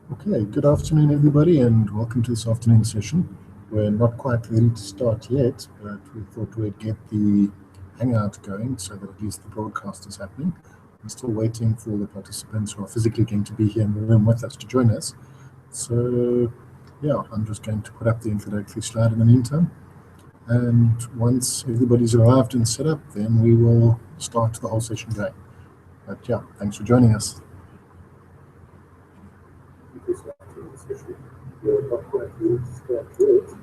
Okay, good afternoon, everybody, and welcome to this afternoon session. We're not quite ready to start yet, but we thought we'd get the hangout going so that at least the broadcast is happening. We're still waiting for the participants who are physically going to be here in the room with us to join us. So, yeah, I'm just going to put up the introductory slide in the meantime. And once everybody's arrived and set up, then we will start the whole session going. But yeah, thanks for joining us. We're not quite ready to start yet.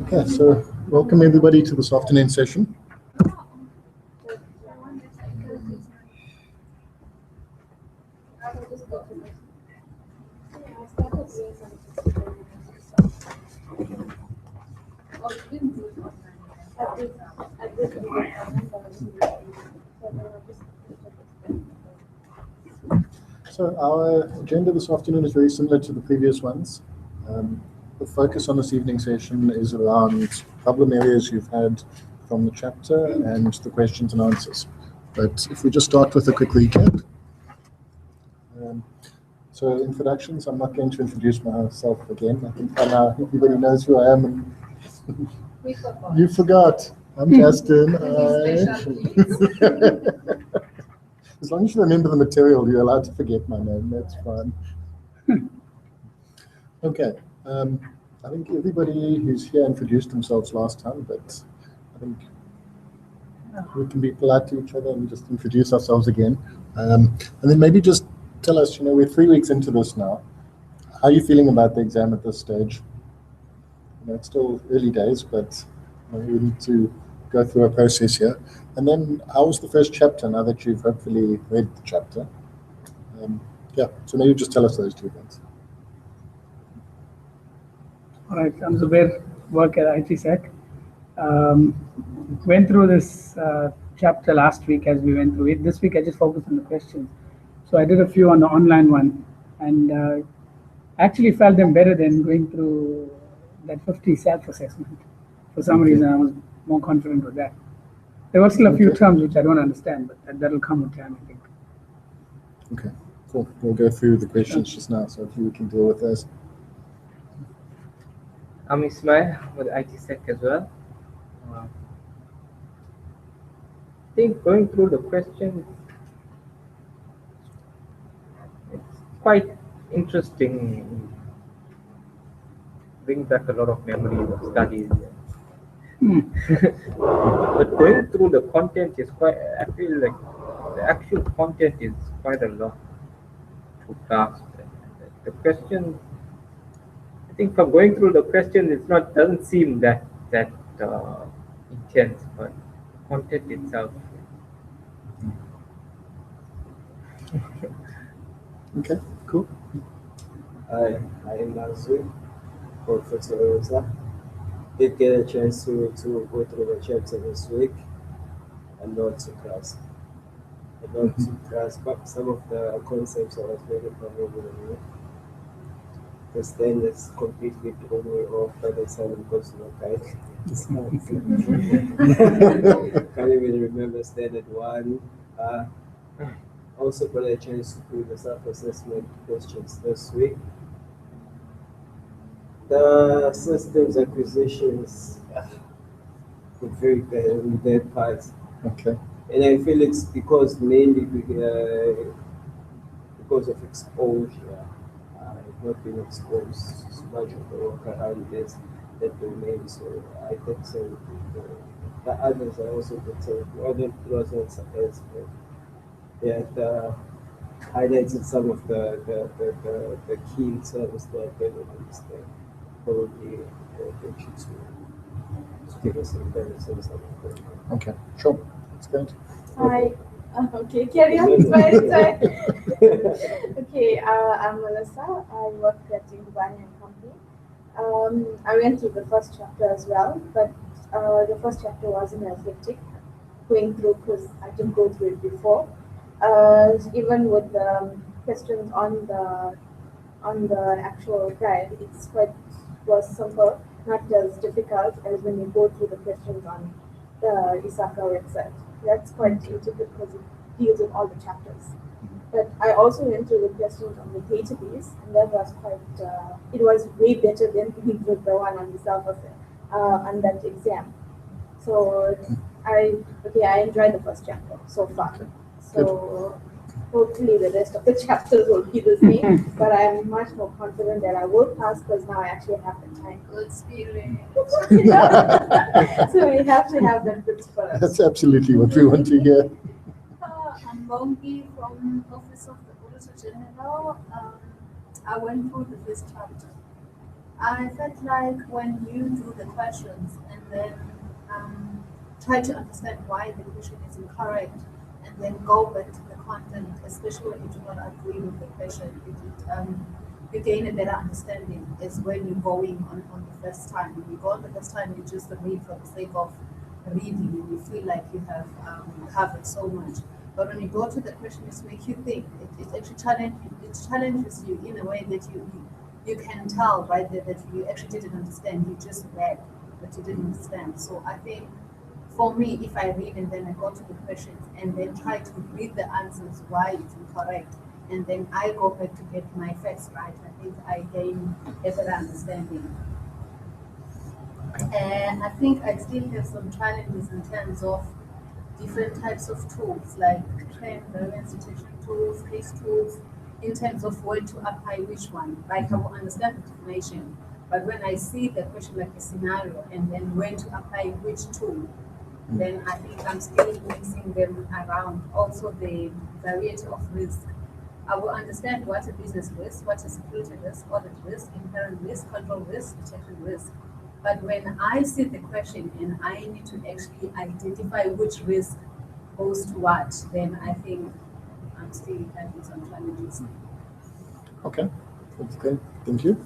Okay, so welcome everybody to this afternoon session. So our agenda this afternoon is very similar to the previous ones. The focus on this evening session is around problem areas you've had from the chapter and the questions and answers. But if we just start with a quick recap. So introductions, I'm not going to introduce myself again. I think by now everybody knows who I am. And you forgot. I'm Justin. As long as you remember the material, you're allowed to forget my name. That's fine. Okay. I think everybody who's here introduced themselves last time, but I think we can be polite to each other and just introduce ourselves again. And then maybe just tell us, we're 3 weeks into this now. How are you feeling about the exam at this stage? It's still early days, but we need to go through a process here. And then how was the first chapter now that you've hopefully read the chapter? So maybe just tell us those 2 things. All right, I'm Zubair, work at ITSec. Went through this chapter last week as we went through it. This week I just focused on the questions. So I did a few on the online one, and actually felt them better than going through that 50 self-assessment. For some reason, I was more confident with that. There were still a few terms which I don't understand, but that'll come with time, I think. Okay, cool. We'll go through the questions just now, so hopefully we can deal with those. I'm Ismail with ITSec as well. I think going through the questions, it's quite interesting. Brings back a lot of memories of studies. But going through the content is I feel like the actual content is quite a lot to grasp. The questions, I think from going through the questions, doesn't seem that intense, but content itself. Okay, cool. Hi, I am Nazri, Professor Rosa. Did get a chance to go through the chapter this week and not to grasp. But some of the concepts I was very familiar with. Because then it's completely thrown me off by the time it goes to the guide. Can't even remember standard one. Also got a chance to do the self-assessment questions this week. The systems acquisitions were very bad with that part. Okay. And I feel it's mainly because of exposure. I've not been exposed to much of the work around that domain, so I think so. The others I also could say, it wasn't as the highlighted some of the key terms that I don't understand. Probably get you to give us some better sense of it. Okay, sure. That's good. Hi. Okay, carry on. It's my time. Okay, I'm Melissa. I work at Dubai and Company. I went through the first chapter as well, but the first chapter wasn't as hectic going through because I didn't go through it before. Even with the questions on the actual guide, was simple, not as difficult as when you go through the questions on the ISACA website. That's quite intuitive because it deals with all the chapters. But I also went through the questions on the database, and that was it was way better than the one on the on that exam. So I enjoyed the first chapter so far. So hopefully the rest of the chapters will be the same, but I'm much more confident that I will pass because now I actually have the time. Good spirit. So we have to have that good spirit. That's absolutely what we want to hear. I'm Bongi from Office of the Auditor General. I went through the first chapter. I felt like when you do the questions and then try to understand why the question is incorrect and then go back to the content, especially when you do not agree with the question, you gain a better understanding is when you're going on the first time. When you go on the first time, you just read for the sake of reading and you feel like you have covered so much. But when you go to the question, it makes you think. It actually challenges you in a way that you can tell right there that you actually didn't understand. You just read, but you didn't understand. So I think for me, if I read and then I go to the questions and then try to read the answers why it's incorrect, and then I go back to get my facts right, I think I gain a better understanding. And I think I still have some challenges in terms of different types of tools like trend variance detection tools, case tools, in terms of where to apply which one. Like I will understand the definition, but when I see the question like a scenario and then where to apply which tool, then I think I'm still mixing them around. Also the variety of risk. I will understand what a business risk, what is security risk, audit risk, inherent risk, control risk, detection risk. But when I see the question and I need to actually identify which risk goes to what, then I think I'm still having some challenges. Okay, that's good. Thank you.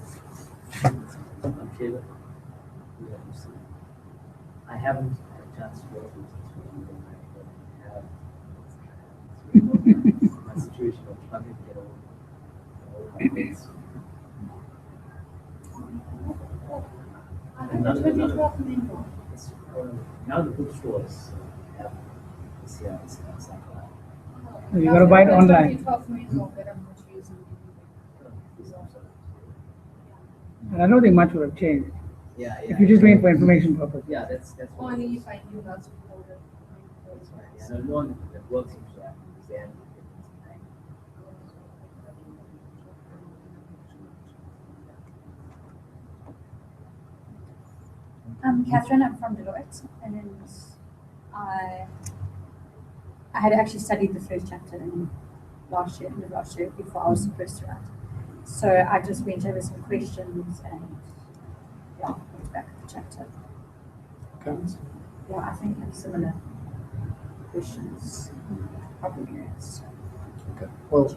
Okay. I haven't had a chance to go through this one, but I have my situation of trying to get all my grades. Now the bookstores have the CISA Exam. You gotta buy it online. And I don't think much would have changed. Yeah. If you're just doing it for information purposes. Yeah, that's what Only if I knew how to hold it. that's right. Yeah, the one that works into that exam. I'm Catherine, I'm from Deloitte, and I had actually studied the first chapter in last year before I was supposed to write. So I just went over some questions and went back to the chapter. Okay. And, I think I have similar questions probably asked. Okay. Well,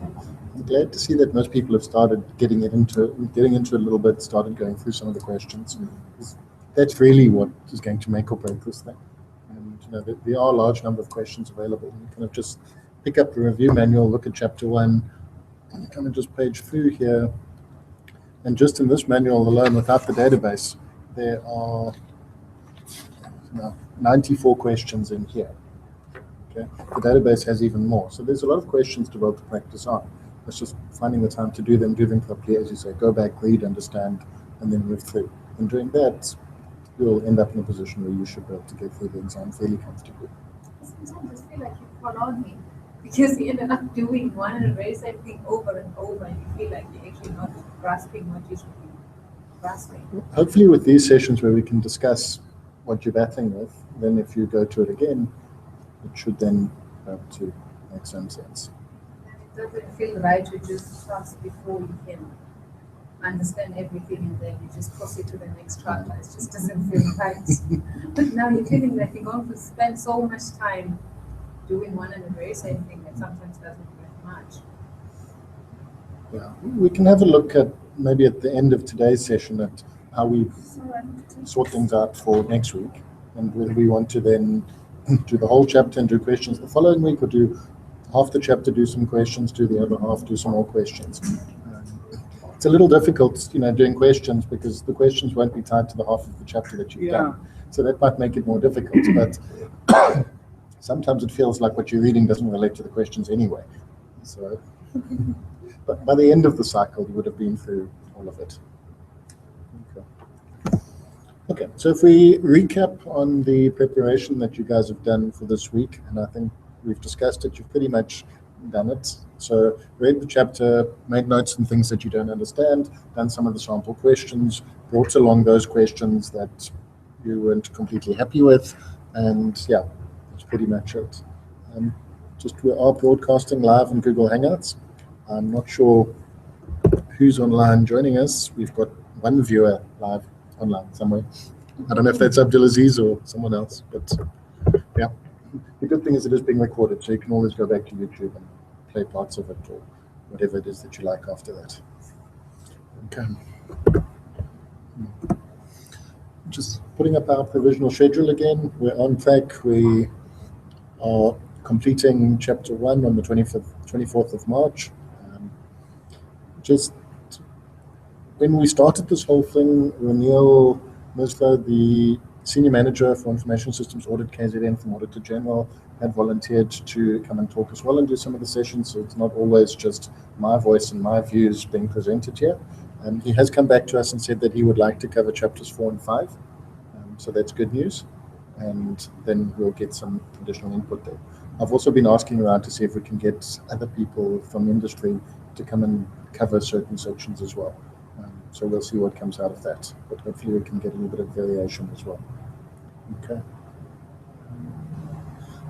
I'm glad to see that most people have started getting into it a little bit, started going through some of the questions. That's really what is going to make or break this thing. And there are a large number of questions available. You kind of just pick up the review manual, look at chapter 1, and you kind of just page through here. And just in this manual alone, without the database, there are 94 questions in here. Okay, the database has even more. So there's a lot of questions to build the practice on. It's just finding the time to do them properly, as you say. Go back, read, understand, and then move through. And doing that, you'll end up in a position where you should be able to get through the exam fairly comfortably. Sometimes I feel like you followed me because you ended up doing one and the very same thing over and over, and you feel like you're actually not grasping what you should be grasping. Hopefully with these sessions where we can discuss what you're battling with, then if you go to it again, it should then have to make some sense. And it doesn't feel right to just trust before you can understand everything and then you just proceed to the next chapter. It just doesn't feel right. But now you're feeling like you're going to spend so much time doing one and the very same thing that sometimes doesn't get much. Yeah, we can have a look at maybe at the end of today's session at how we sort things out for next week, and whether we want to then do the whole chapter and do questions the following week, or do half the chapter, do some questions, do the other half, do some more questions. It's a little difficult, doing questions because the questions won't be tied to the half of the chapter that you've done. So that might make it more difficult, but sometimes it feels like what you're reading doesn't relate to the questions anyway. So, but by the end of the cycle, you would have been through all of it. Okay, so if we recap on the preparation that you guys have done for this week, and I think we've discussed it, you've pretty much done it. So read the chapter, made notes on things that you don't understand, done some of the sample questions, brought along those questions that you weren't completely happy with, and yeah, that's pretty much it. We are broadcasting live on Google Hangouts. I'm not sure who's online joining us. We've got one viewer live online somewhere. I don't know if that's Abdulaziz or someone else, but yeah. The good thing is it is being recorded, so you can always go back to YouTube and play parts of it or whatever it is that you like after that. Okay. Just putting up our provisional schedule again. We're on track. We are completing chapter 1 on the 24th of March. Just when we started this whole thing, Ranil Misla, the Senior Manager for Information Systems Audit, KZN from Auditor General, had volunteered to come and talk as well and do some of the sessions, so it's not always just my voice and my views being presented here. He has come back to us and said that he would like to cover chapters 4 and 5, so that's good news, and then we'll get some additional input there. I've also been asking around to see if we can get other people from industry to come and cover certain sections as well. So we'll see what comes out of that, but hopefully we can get a little bit of variation as well. Okay.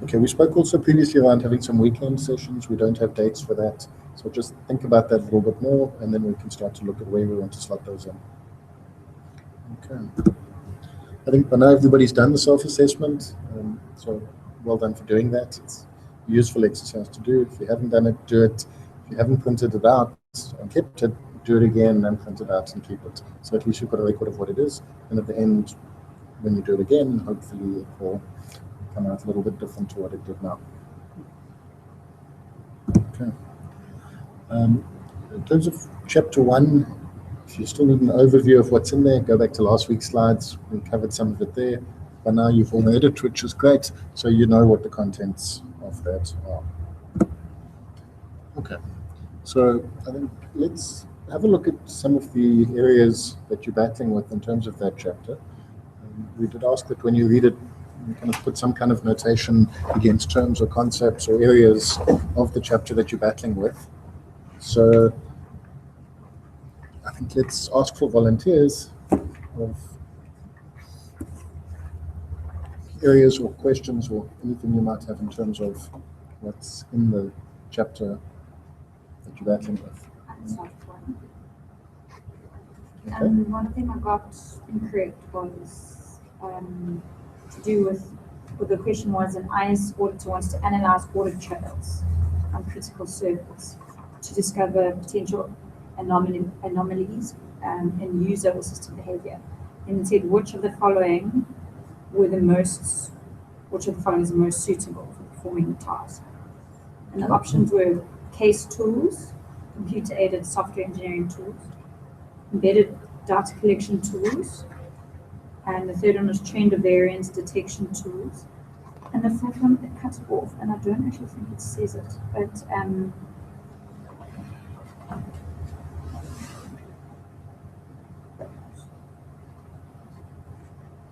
Okay, we spoke also previously around having some weekend sessions. We don't have dates for that, so just think about that a little bit more, and then we can start to look at where we want to slot those in. Okay. I think by now everybody's done the self-assessment, so well done for doing that. It's a useful exercise to do. If you haven't done it, do it. If you haven't printed it out and kept it, do it again and print it out and keep it. So at least you've got a record of what it is. And at the end, when you do it again, hopefully it will come out a little bit different to what it did now. Okay. In terms of chapter 1, if you still need an overview of what's in there, go back to last week's slides. We covered some of it there. By now you've all heard it, which is great. So you know what the contents of that are. Okay. So I think let's have a look at some of the areas that you're battling with in terms of that chapter. We did ask that when you read it, you kind of put some kind of notation against terms or concepts or areas of the chapter that you're battling with. So I think let's ask for volunteers of areas or questions or anything you might have in terms of what's in the chapter that you're battling with. Okay. One thing I got incorrect was to do with, well, the question was an IS auditor wants to analyze audit trails on critical circuits to discover potential anomalies in user or system behavior. And it said which of the following is the most suitable for performing the task. And the options were case tools, computer-aided software engineering tools, embedded data collection tools, and the third one was trend or variance detection tools. And the fourth one, it cuts off, and I don't actually think it says it, but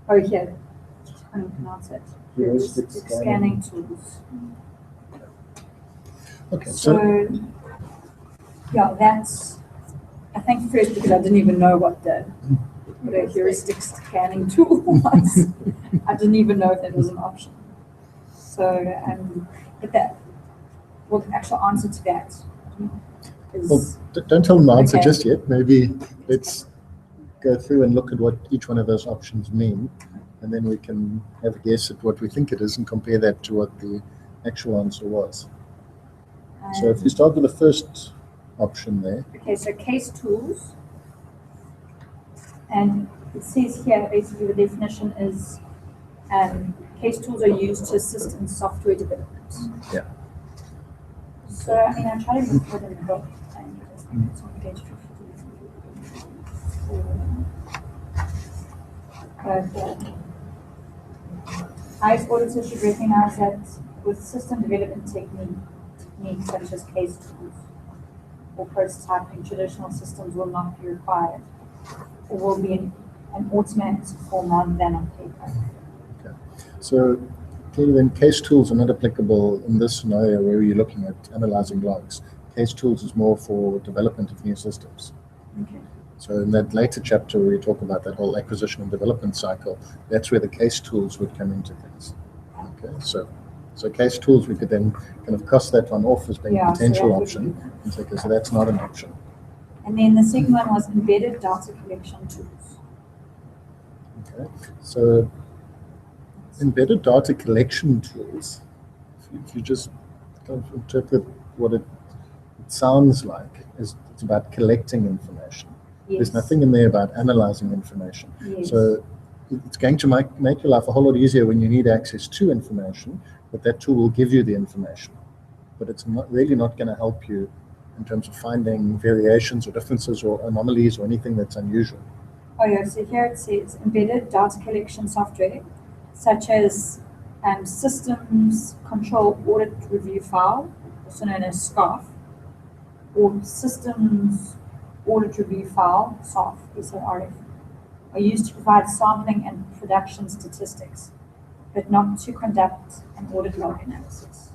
oh, here, I can't pronounce it. Heuristic Scanning tools. Okay, So yeah, that's, I think first because I didn't even know what the heuristic scanning tool was. I didn't even know if that was an option. So but that, well, the actual answer to that is... Well, don't tell them the answer Okay. just yet. Maybe let's go through and look at what each one of those options mean, and then we can have a guess at what we think it is and compare that to what the actual answer was. So if you start with the first option there. Okay, so case tools. And it says here, basically the definition is case tools are used to assist in software development. Yeah. So, I mean, I try to look for it in the book. And it's on page 50. IS auditors should recognize that with system development techniques such as case tools or prototyping, traditional systems will not be required or will be in an automated form rather than on paper. Okay. So clearly then case tools are not applicable in this scenario where you're looking at analyzing logs. Case tools is more for development of new systems. Okay. So in that later chapter where you talk about that whole acquisition and development cycle, that's where the case tools would come into things. Okay, so case tools, we could then kind of cross that one off as being a potential option and say, okay, so that's not an option. And then the second one was embedded data collection tools. Okay, so embedded data collection tools, if you just kind of interpret what it sounds like, is it's about collecting information. Yes. There's nothing in there about analyzing information. Yes. So it's going to make your life a whole lot easier when you need access to information, but that tool will give you the information. But it's really not going to help you in terms of finding variations or differences or anomalies or anything that's unusual. Oh yeah, so here it says embedded data collection software, such as Systems Control Audit Review File, also known as SCARF, or Systems Audit Review File, SARF, SARF, are used to provide sampling and production statistics, but not to conduct an audit log analysis.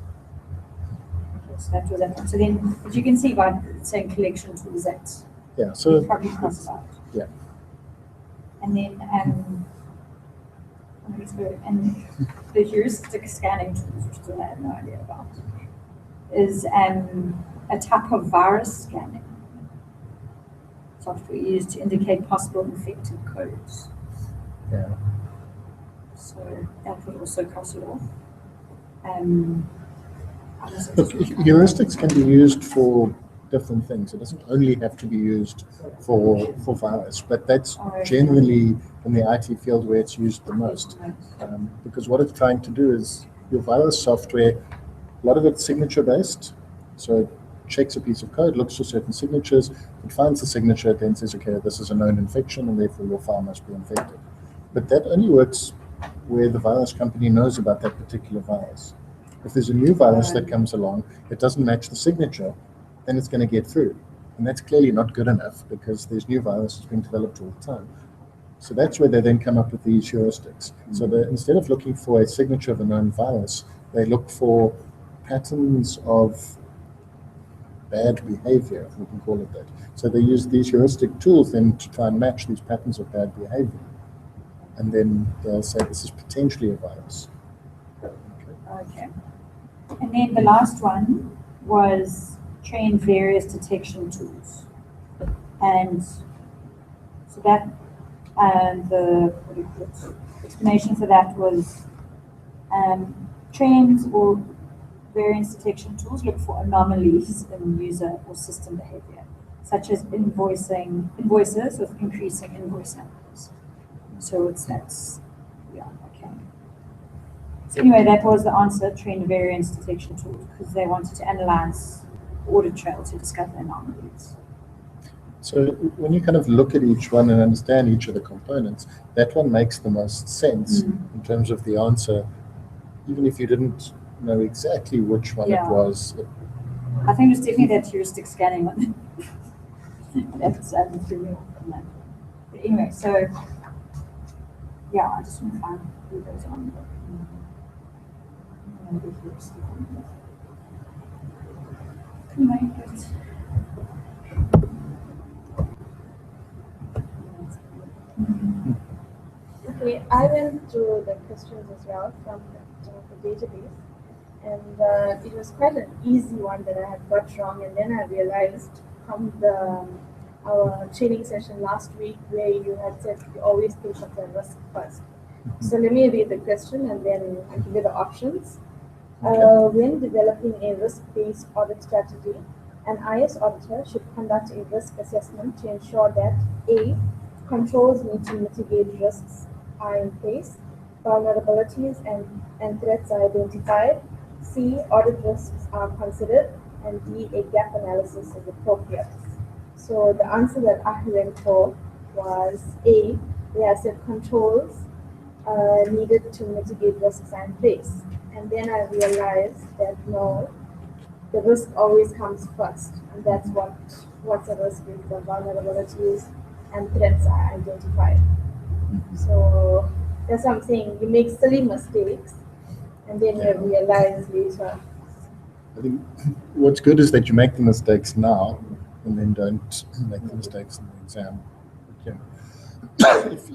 Okay, so that was that one. So then, but you can see by saying collection tools that Yeah, so probably cross out. yeah. And then, and the heuristic scanning tools, which I have no idea about, is a type of virus scanning software used to indicate possible infected codes. Yeah. So that would also cross it off. Look, heuristics can be used for different things. It doesn't only have to be used for virus, but that's generally in the IT field where it's used the most. Because what it's trying to do is your virus software, a lot of it's signature based. So it checks a piece of code, looks for certain signatures, it finds the signature, then says, okay, this is a known infection and therefore your file must be infected. But that only works where the virus company knows about that particular virus. If there's a new virus that comes along, it doesn't match the signature, then it's going to get through. And that's clearly not good enough because there's new viruses being developed all the time. So that's where they then come up with these heuristics. So instead of looking for a signature of a known virus, they look for patterns of bad behavior, if we can call it that. So they use these heuristic tools then to try and match these patterns of bad behavior. And then they'll say this is potentially a virus. Okay. And then the last one was train various detection tools. And so that, the explanation for that was trains or variance detection tools look for anomalies in user or system behavior, such as invoices with increasing invoice numbers. So yeah, okay. So anyway, that was the answer, train variance detection tools, because they wanted to analyze audit trail to discover anomalies. So when you kind of look at each one and understand each of the components, that one makes the most sense in terms of the answer, even if you didn't know exactly which one it was. I think it's definitely that heuristic scanning one. That's threw me off from that. But anyway, so yeah, I just want to find who goes on. Anyway, good. Okay, I went through the questions as well from the database, and it was quite an easy one that I had got wrong, and then I realized from our training session last week where you had said you always think of the risk first. So let me read the question and then I'll give you the options. When developing a risk-based audit strategy, an IS auditor should conduct a risk assessment to ensure that A, controls need to mitigate risks are in place, vulnerabilities and threats are identified, C, audit risks are considered, and D, a gap analysis is appropriate. So the answer that I went for was A, where I said controls needed to mitigate risks are in place. And then I realized that no, the risk always comes first, and that's what's a risk is the vulnerabilities and threats are identified. So that's what I'm saying. You make silly mistakes, and then you realize later. I think what's good is that you make the mistakes now, and then don't make the mistakes in the exam.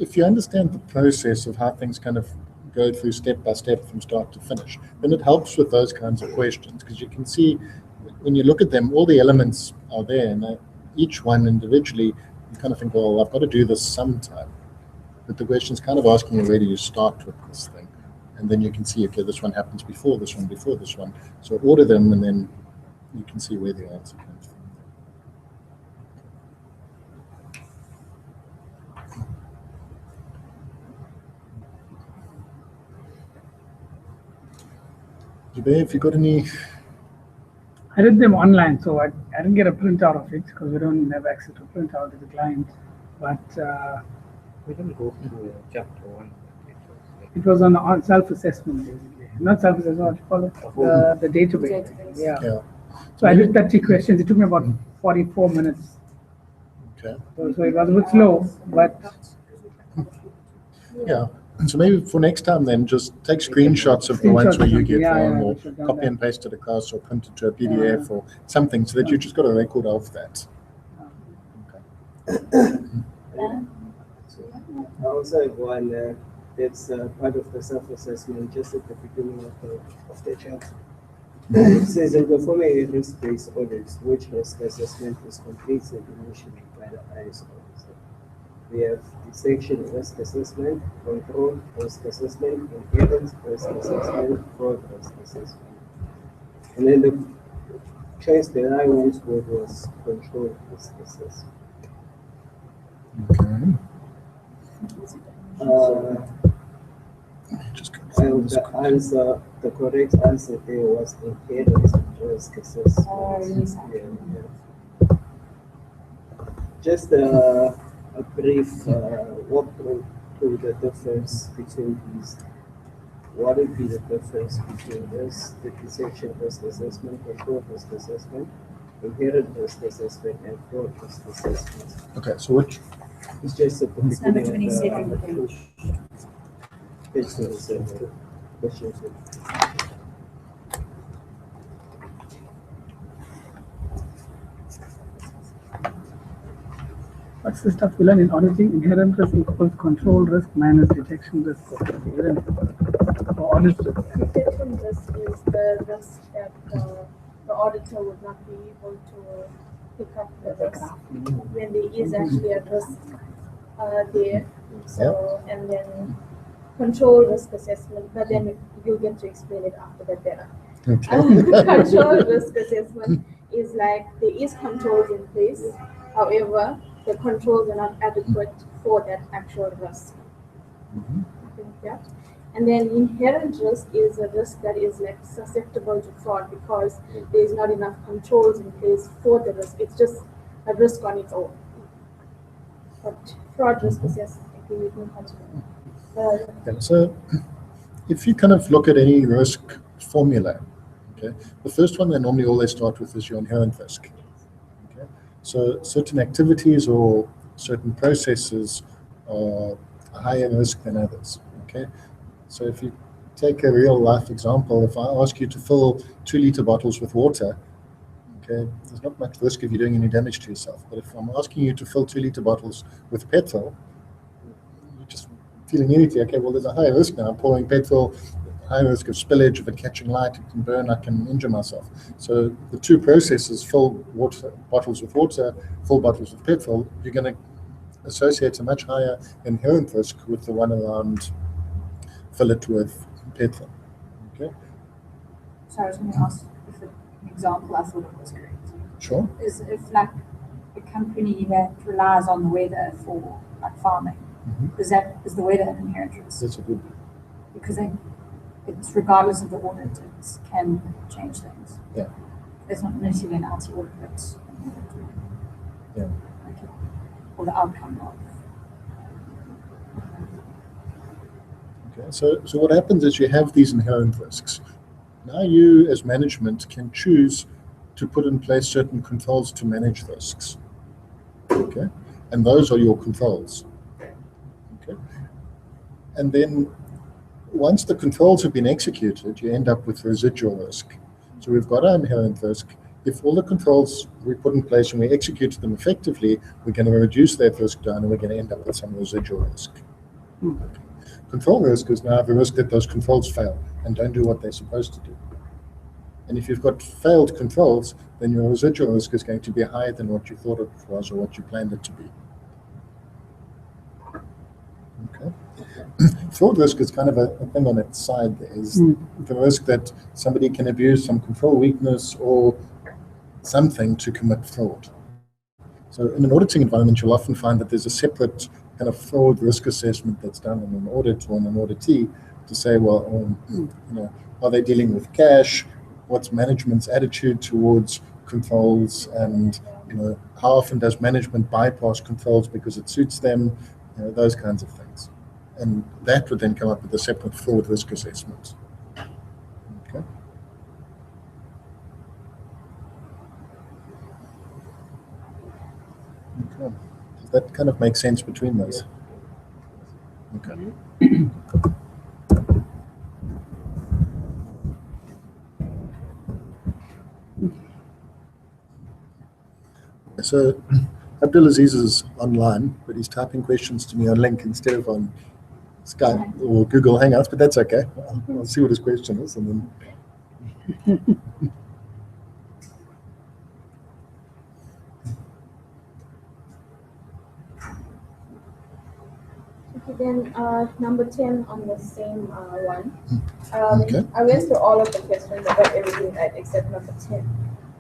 If you understand the process of how things kind of go through step by step from start to finish, then it helps with those kinds of questions, because you can see when you look at them, all the elements are there, and each one individually, you kind of think, well, I've got to do this sometime. But the question is kind of asking you, where do you start with this thing? And then you can see, okay, this one happens before this one, before this one. So order them, and then you can see where the answer comes from. If you got any? I did them online, so I didn't get a printout of it because we don't have access to print out to the client. But We didn't go through chapter 1. it was on self-assessment, basically. Not self-assessment, what you call it? The database. Yeah. So I did 30 questions. It took me about 44 minutes. Okay. So it was a bit slow, but Yeah. So maybe for next time, then just take screenshots of the ones where you get wrong, or we should have copy done and paste it across, or print it to a PDF or something, so that you just got a record of that. I also have one that's part of the self-assessment, just at the beginning of the chapter. It says, in performing a risk-based audit, which risk assessment is completed initially by the ISO officer. We have dissection risk assessment, control risk assessment, inherent risk assessment, fraud risk assessment. And then the choice that I went with was control risk assessment. Okay. And the correct answer there was inherent risk assessment. Yeah. Just a brief walkthrough to the difference between these. What would be the difference between this, the dissection risk assessment, control risk assessment, inherent risk assessment, and fraud risk assessment? Okay, so which? It's just at the It's number beginning 27 of page. page 27. Question 2. what's the stuff we learn in auditing? Inherent risk equals control risk minus detection risk. Or audit risk. Detection risk is the risk that the auditor would not be able to pick up the risk when there is actually a risk there. So, and then control risk assessment, but then you'll get to explain it after that better. Control risk assessment is like there is controls in place, however, the controls are not adequate for that actual risk. Yeah. And then inherent risk is a risk that is like susceptible to fraud because there is not enough controls in place for the risk. It's just a risk on its own. But fraud risk assessment, I think we can consider. So if you kind of look at any risk formula, okay, the first one they normally always start with is your inherent risk. Okay, so certain activities or certain processes are higher risk than others. Okay, so if you take a real life example, if I ask you to fill 2-liter bottles with water, okay, there's not much risk of you doing any damage to yourself. But if I'm asking you to fill 2-liter bottles with petrol, you're just feeling immediately, okay, well, there's a high risk now. I'm pouring petrol, high risk of spillage, of it catching light, it can burn, I can injure myself. So the two processes, fill bottles with water, fill bottles with petrol, you're going to associate a much higher inherent risk with the one around fill it with petrol. Okay. So I was going to ask if an example I thought it was correct. Sure. Is if like a company that relies on the weather for like farming, is the weather an inherent risk? That's a good. Because it's regardless of the audit, it can change things. Yeah. It's not necessarily an IT audit, but Yeah. okay. Or the outcome of. Okay. So what happens is you have these inherent risks. Now you, as management, can choose to put in place certain controls to manage risks. Okay, and those are your controls. Okay, and then once the controls have been executed, you end up with residual risk. So we've got our inherent risk. If all the controls we put in place and we execute them effectively, we're going to reduce that risk down and we're going to end up with some residual risk. Okay. Control risk is now the risk that those controls fail and don't do what they're supposed to do. And if you've got failed controls, then your residual risk is going to be higher than what you thought it was or what you planned it to be. Okay. Fraud risk is kind of a thing on its side. There is the risk that somebody can abuse some control weakness or something to commit fraud. So in an auditing environment, you'll often find that there's a separate kind of fraud risk assessment that's done on an audit or on an auditee to say, well, are they dealing with cash? What's management's attitude towards controls? And how often does management bypass controls because it suits them? Those kinds of things. And that would then come up with a separate fraud risk assessment. Okay. Okay. Does that kind of make sense between those? Okay. So Abdulaziz is online, but he's typing questions to me on link instead of on Skype or Google Hangouts, but that's okay. I'll see what his question is and then. Okay, then number 10 on the same one. Okay. I went through all of the questions, I got everything right except number 10.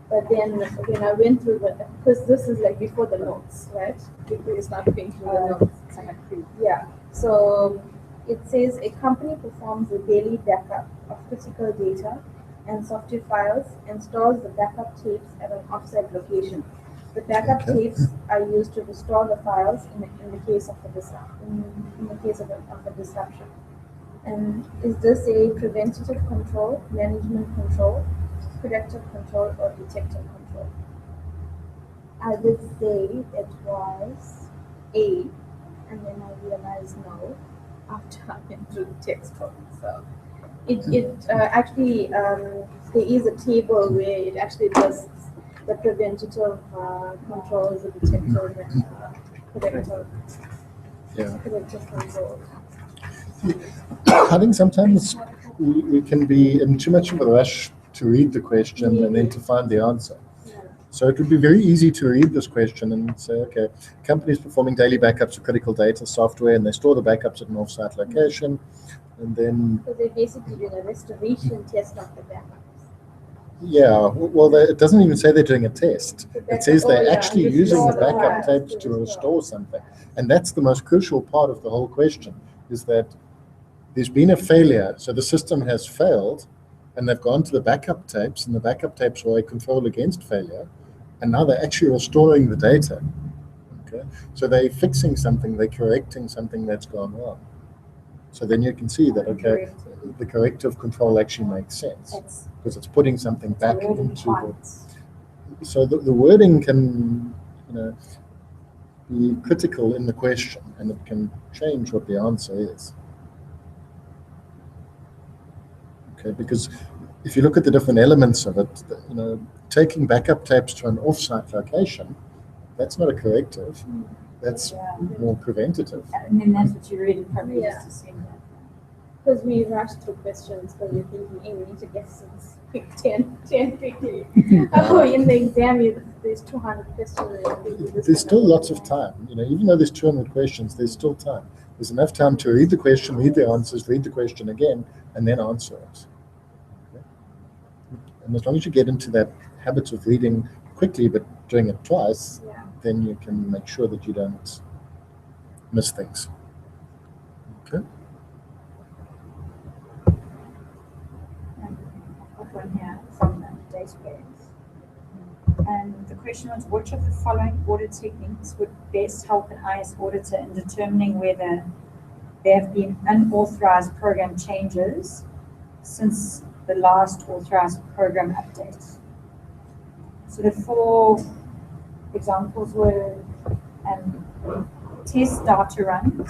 But then again, I went through because this is like before the notes, right? Before you start going through the notes. Yeah. So it says a company performs a daily backup of critical data and software files and stores the backup tapes at an offsite location. The backup tapes are used to restore the files in the case of a disruption. And is this a preventative control, management control, predictive control, or detective control? I would say it was A, and then I realized no after I went through the textbook. So it actually there is a table where it actually lists the preventative controls, the detective, and predictive control. I think sometimes we can be in too much of a rush to read the question and then to find the answer. So it would be very easy to read this question and say, okay, companies performing daily backups of critical data software, and they store the backups at an offsite location, and then... So they're basically doing a restoration test of the backups. Yeah, well, it doesn't even say they're doing a test. It says they're actually using the backup tapes to restore something. And that's the most crucial part of the whole question, is that there's been a failure. So the system has failed, and they've gone to the backup tapes, and the backup tapes were a control against failure. And now they're actually restoring the data. Okay, so they're fixing something, they're correcting something that's gone wrong. So then you can see that, okay, the corrective control actually makes sense because it's putting something back into the... So the wording can, be critical in the question, and it can change what the answer is. Okay, because if you look at the different elements of it, taking backup tapes to an offsite location, that's not a corrective. That's more preventative. And then that's what you really probably used to see. Because we rushed through questions because we're thinking, hey, we need to get some 10 quickly. Oh, in the exam, there's 200 questions. There's still lots of time. Even though there's 200 questions, there's still time. There's enough time to read the question, read the answers, read the question again, and then answer it. Okay? And as long as you get into that habit of reading quickly but doing it twice, then you can make sure that you don't miss things. Okay. One here from the database. And the question was, which of the following audit techniques would best help an IS auditor in determining whether there have been unauthorized program changes since the last authorized program update? So the 4 examples were test data run,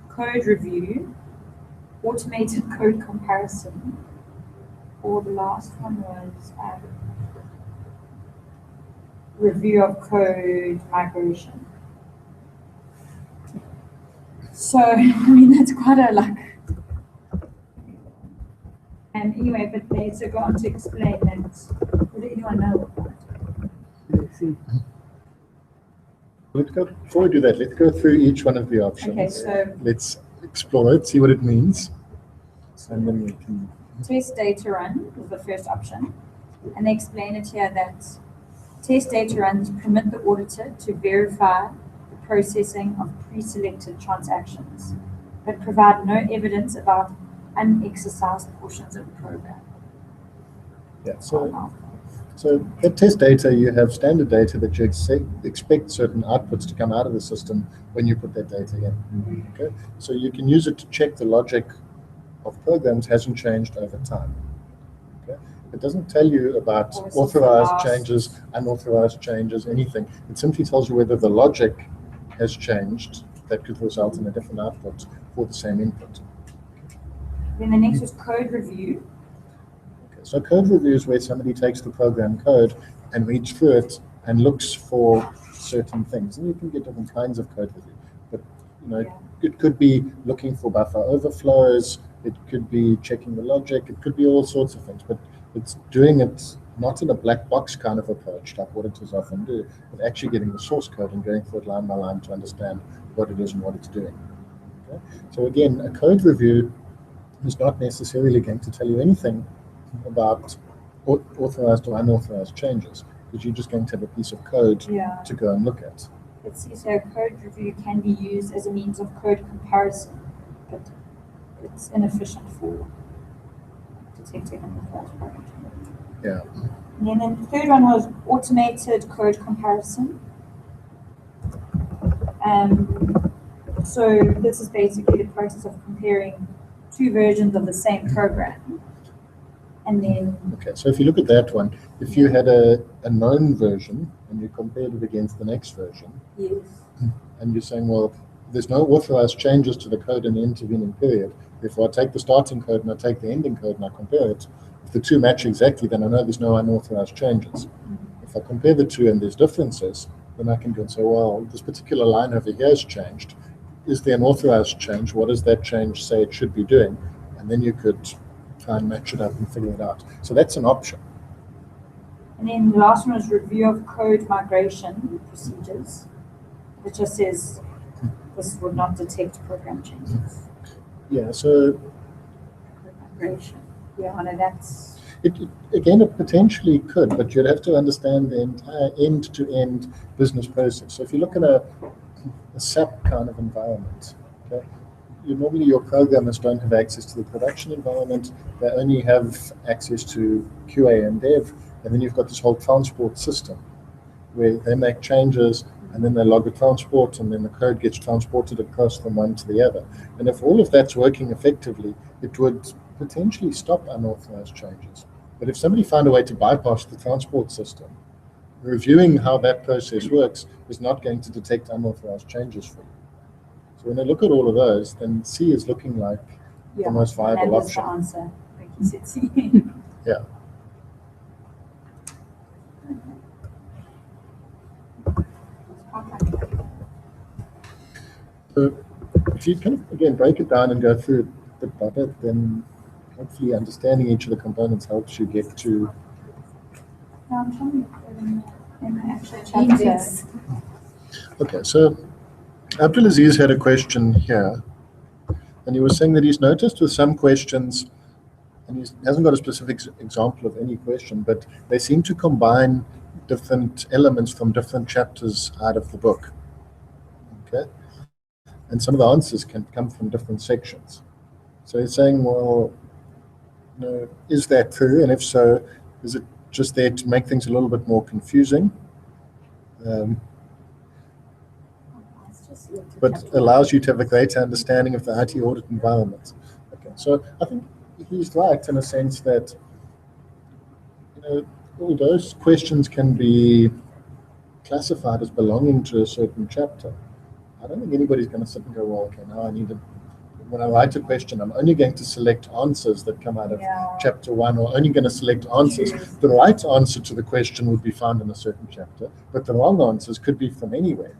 code review, automated code comparison, or the last one was review of code migration. So, that's quite a Anyway, but they also go on to explain that. Would anyone know about it? Before we do that, let's go through each one of the options. Okay, so let's explore it, see what it means, and then we can. Test data run is the first option, and they explain it here that test data runs permit the auditor to verify the processing of pre-selected transactions, but provide no evidence about unexercised portions of the program. Yeah, so at test data, you have standard data that you expect certain outputs to come out of the system when you put that data in. Okay, so you can use it to check the logic of programs hasn't changed over time. Okay, it doesn't tell you about authorized changes, unauthorized changes, anything. It simply tells you whether the logic has changed that could result in a different output for the same input. Then the next is code review. So code review is where somebody takes the program code and reads through it and looks for certain things. And you can get different kinds of code review. But it could be looking for buffer overflows, it could be checking the logic, it could be all sorts of things. But it's doing it not in a black box kind of approach like auditors often do, but actually getting the source code and going through it line by line to understand what it is and what it's doing. Okay? So again, a code review is not necessarily going to tell you anything about authorized or unauthorized changes, because you're just going to have a piece of code to go and look at. It says so code review can be used as a means of code comparison, but it's inefficient for detecting unauthorized program changes. Yeah. And then the third one was automated code comparison. So this is basically the process of comparing two versions of the same program. And then, okay, so if you look at that one, if you had a known version and you compared it against the next version, yes, and you're saying, well, there's no authorized changes to the code in the intervening period. Therefore, I take the starting code and I take the ending code and I compare it. If the two match exactly, then I know there's no unauthorized changes. If I compare the two and there's differences, then I can go and say, well, this particular line over here has changed. Is there an authorized change? What does that change say it should be doing? And then you could try and match it up and figure it out. So that's an option. And then the last one is review of code migration procedures. It just says this would not detect program changes. Yeah, so Code migration. Yeah, no, that's... Again, it potentially could, but you'd have to understand the entire end-to-end business process. So if you look at a SAP kind of environment, okay, normally your programmers don't have access to the production environment. They only have access to QA and dev, and then you've got this whole transport system where they make changes and then they log a transport and then the code gets transported across from one to the other. And if all of that's working effectively, it would potentially stop unauthorized changes. But if somebody found a way to bypass the transport system, reviewing how that process works is not going to detect unauthorized changes for you. So when I look at all of those, then C is looking like the most viable option. That was the answer. Like you said, C. Yeah. So if you kind of, again, break it down and go through it bit by bit, then hopefully understanding each of the components helps you get to... I'm trying to put in the actual chapter. Okay, so Abdulaziz had a question here, and he was saying that he's noticed with some questions, and he hasn't got a specific example of any question, but they seem to combine different elements from different chapters out of the book. Okay, and some of the answers can come from different sections. So he's saying, well, is that true? And if so, is it just there to make things a little bit more confusing? But allows you to have a greater understanding of the IT audit environment. Okay, so I think he's right in a sense that all those questions can be classified as belonging to a certain chapter. I don't think anybody's going to sit and go, well, okay, now I need to, when I write a question, I'm only going to select answers that come out of chapter 1, or only going to select answers. The right answer to the question would be found in a certain chapter, but the wrong answers could be from anywhere.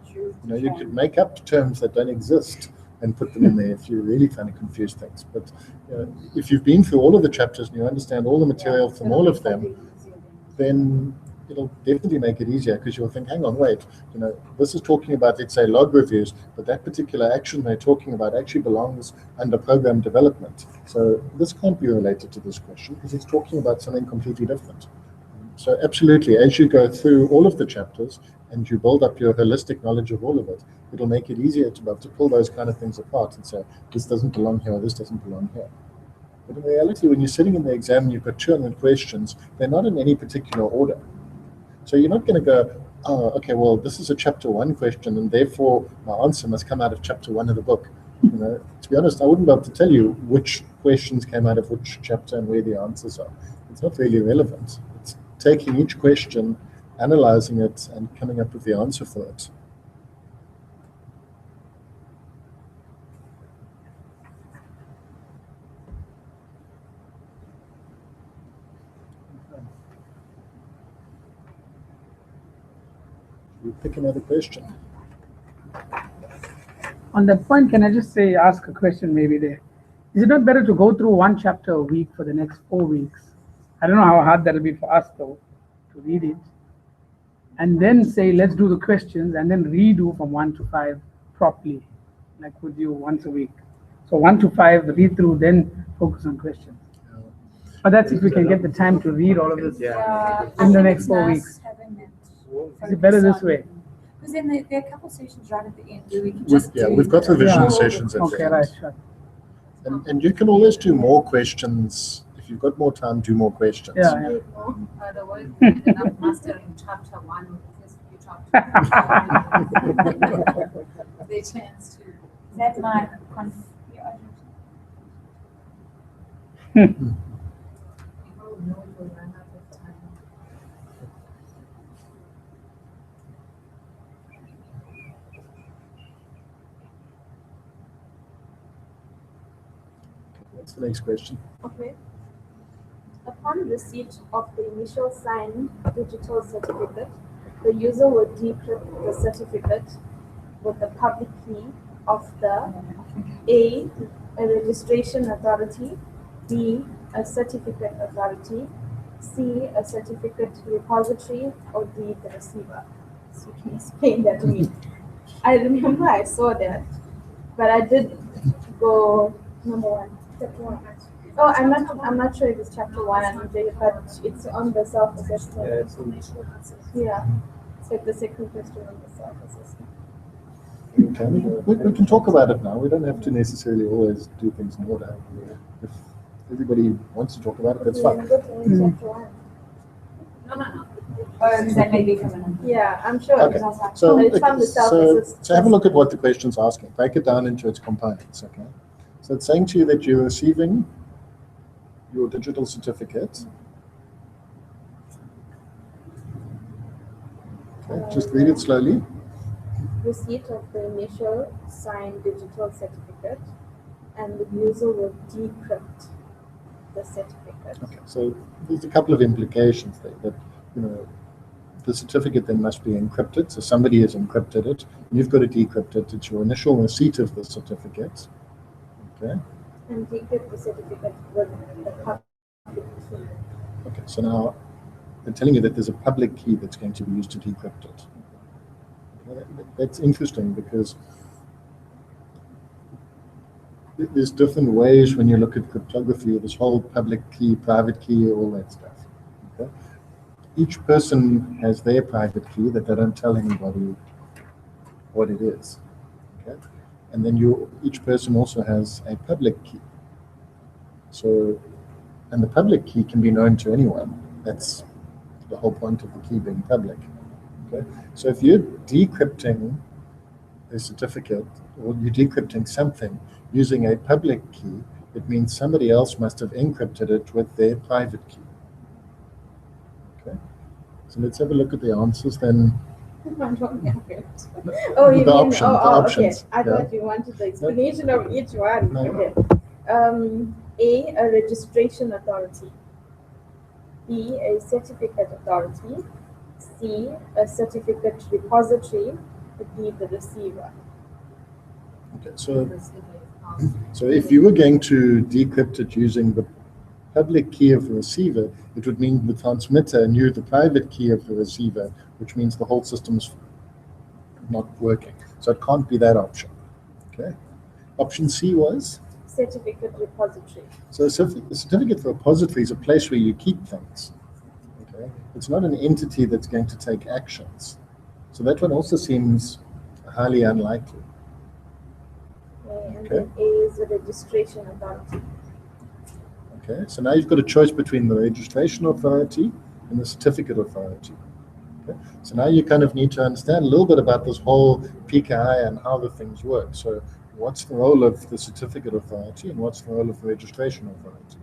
You could make up terms that don't exist and put them in there if you're really trying to confuse things. But if you've been through all of the chapters and you understand all the material from all of them, then it'll definitely make it easier, because you'll think, hang on, wait, this is talking about, let's say, log reviews, but that particular action they're talking about actually belongs under program development. So this can't be related to this question because it's talking about something completely different. So absolutely, as you go through all of the chapters and you build up your holistic knowledge of all of it, it'll make it easier to be able to pull those kind of things apart and say, this doesn't belong here, or this doesn't belong here. But in reality, when you're sitting in the exam and you've got 200 questions, they're not in any particular order. So you're not going to go, oh, okay, well, this is a chapter 1 question, and therefore my answer must come out of chapter 1 of the book. To be honest, I wouldn't be able to tell you which questions came out of which chapter and where the answers are. It's not really relevant. It's taking each question, analyzing it, and coming up with the answer for it. We'll pick another question. On that point, can I just ask a question maybe there? Is it not better to go through one chapter a week for the next 4 weeks? I don't know how hard that'll be for us though, to read it. And then say, let's do the questions and then redo from 1 to 5 properly, like with you once a week. So 1 to 5, read through, then focus on questions. But that's if we can get the time to read all of this in the next 4 weeks. Is it better this way? Because then there are a couple of sessions right at the end where we can just we've got revision sessions at the end. Right, sure. And you can always do more questions. If you've got more time, do more questions. Otherwise, we ended up mastering chapter 1 with few chapters. They chance to. That's my confusion. People know we run out of time. What's the next question? Okay. Upon receipt of the initial signed digital certificate, the user will decrypt the certificate with the public key of the A registration authority, B, a certificate authority, C, a certificate repository, or D, the receiver. So you can explain that to me. I remember I saw that, but I did go number 1. Chapter 1. Oh, I'm not sure if it's chapter 1, but it's on the self-assessment. Yeah. So the second question on the self-assessment. Okay, we can talk about it now. We don't have to necessarily always do things in order. If everybody wants to talk about it, that's fine. Chapter 1. No. Oh, because that may be coming in. Yeah, I'm sure. Okay. So it's from the self-assessment. So have a look at what the question's asking. Break it down into its components. Okay. So it's saying to you that you're receiving your digital certificate. Okay, just read it slowly. Receipt of the initial signed digital certificate, and the user will decrypt the certificate. Okay, so there's a couple of implications there. That the certificate then must be encrypted. So somebody has encrypted it. You've got to decrypt it. It's your initial receipt of the certificate. Okay. And decrypt the certificate with the public key. Okay, so now they're telling you that there's a public key that's going to be used to decrypt it. Okay, that's interesting because there's different ways when you look at cryptography, this whole public key, private key, all that stuff. Okay? Each person has their private key that they don't tell anybody what it is. Okay? And then each person also has a public key. So, and the public key can be known to anyone. That's the whole point of the key being public. Okay? So if you're decrypting a certificate or you're decrypting something using a public key, it means somebody else must have encrypted it with their private key. Okay? So let's have a look at the answers then. Oh, you mean options. Okay. I thought you wanted the explanation of each one. No. Okay. A registration authority. B, a certificate authority. C, a certificate repository. D, the receiver. Okay, so if you were going to decrypt it using the public key of the receiver, it would mean the transmitter knew the private key of the receiver, which means the whole system's not working. So it can't be that option. Okay. Option C was? Certificate repository. So a certificate repository is a place where you keep things. Okay. It's not an entity that's going to take actions. So that one also seems highly unlikely. And Okay. then A is the registration authority. Okay, so now you've got a choice between the registration authority and the certificate authority. Okay, so now you kind of need to understand a little bit about this whole PKI and how the things work. So what's the role of the certificate authority and what's the role of the registration authority?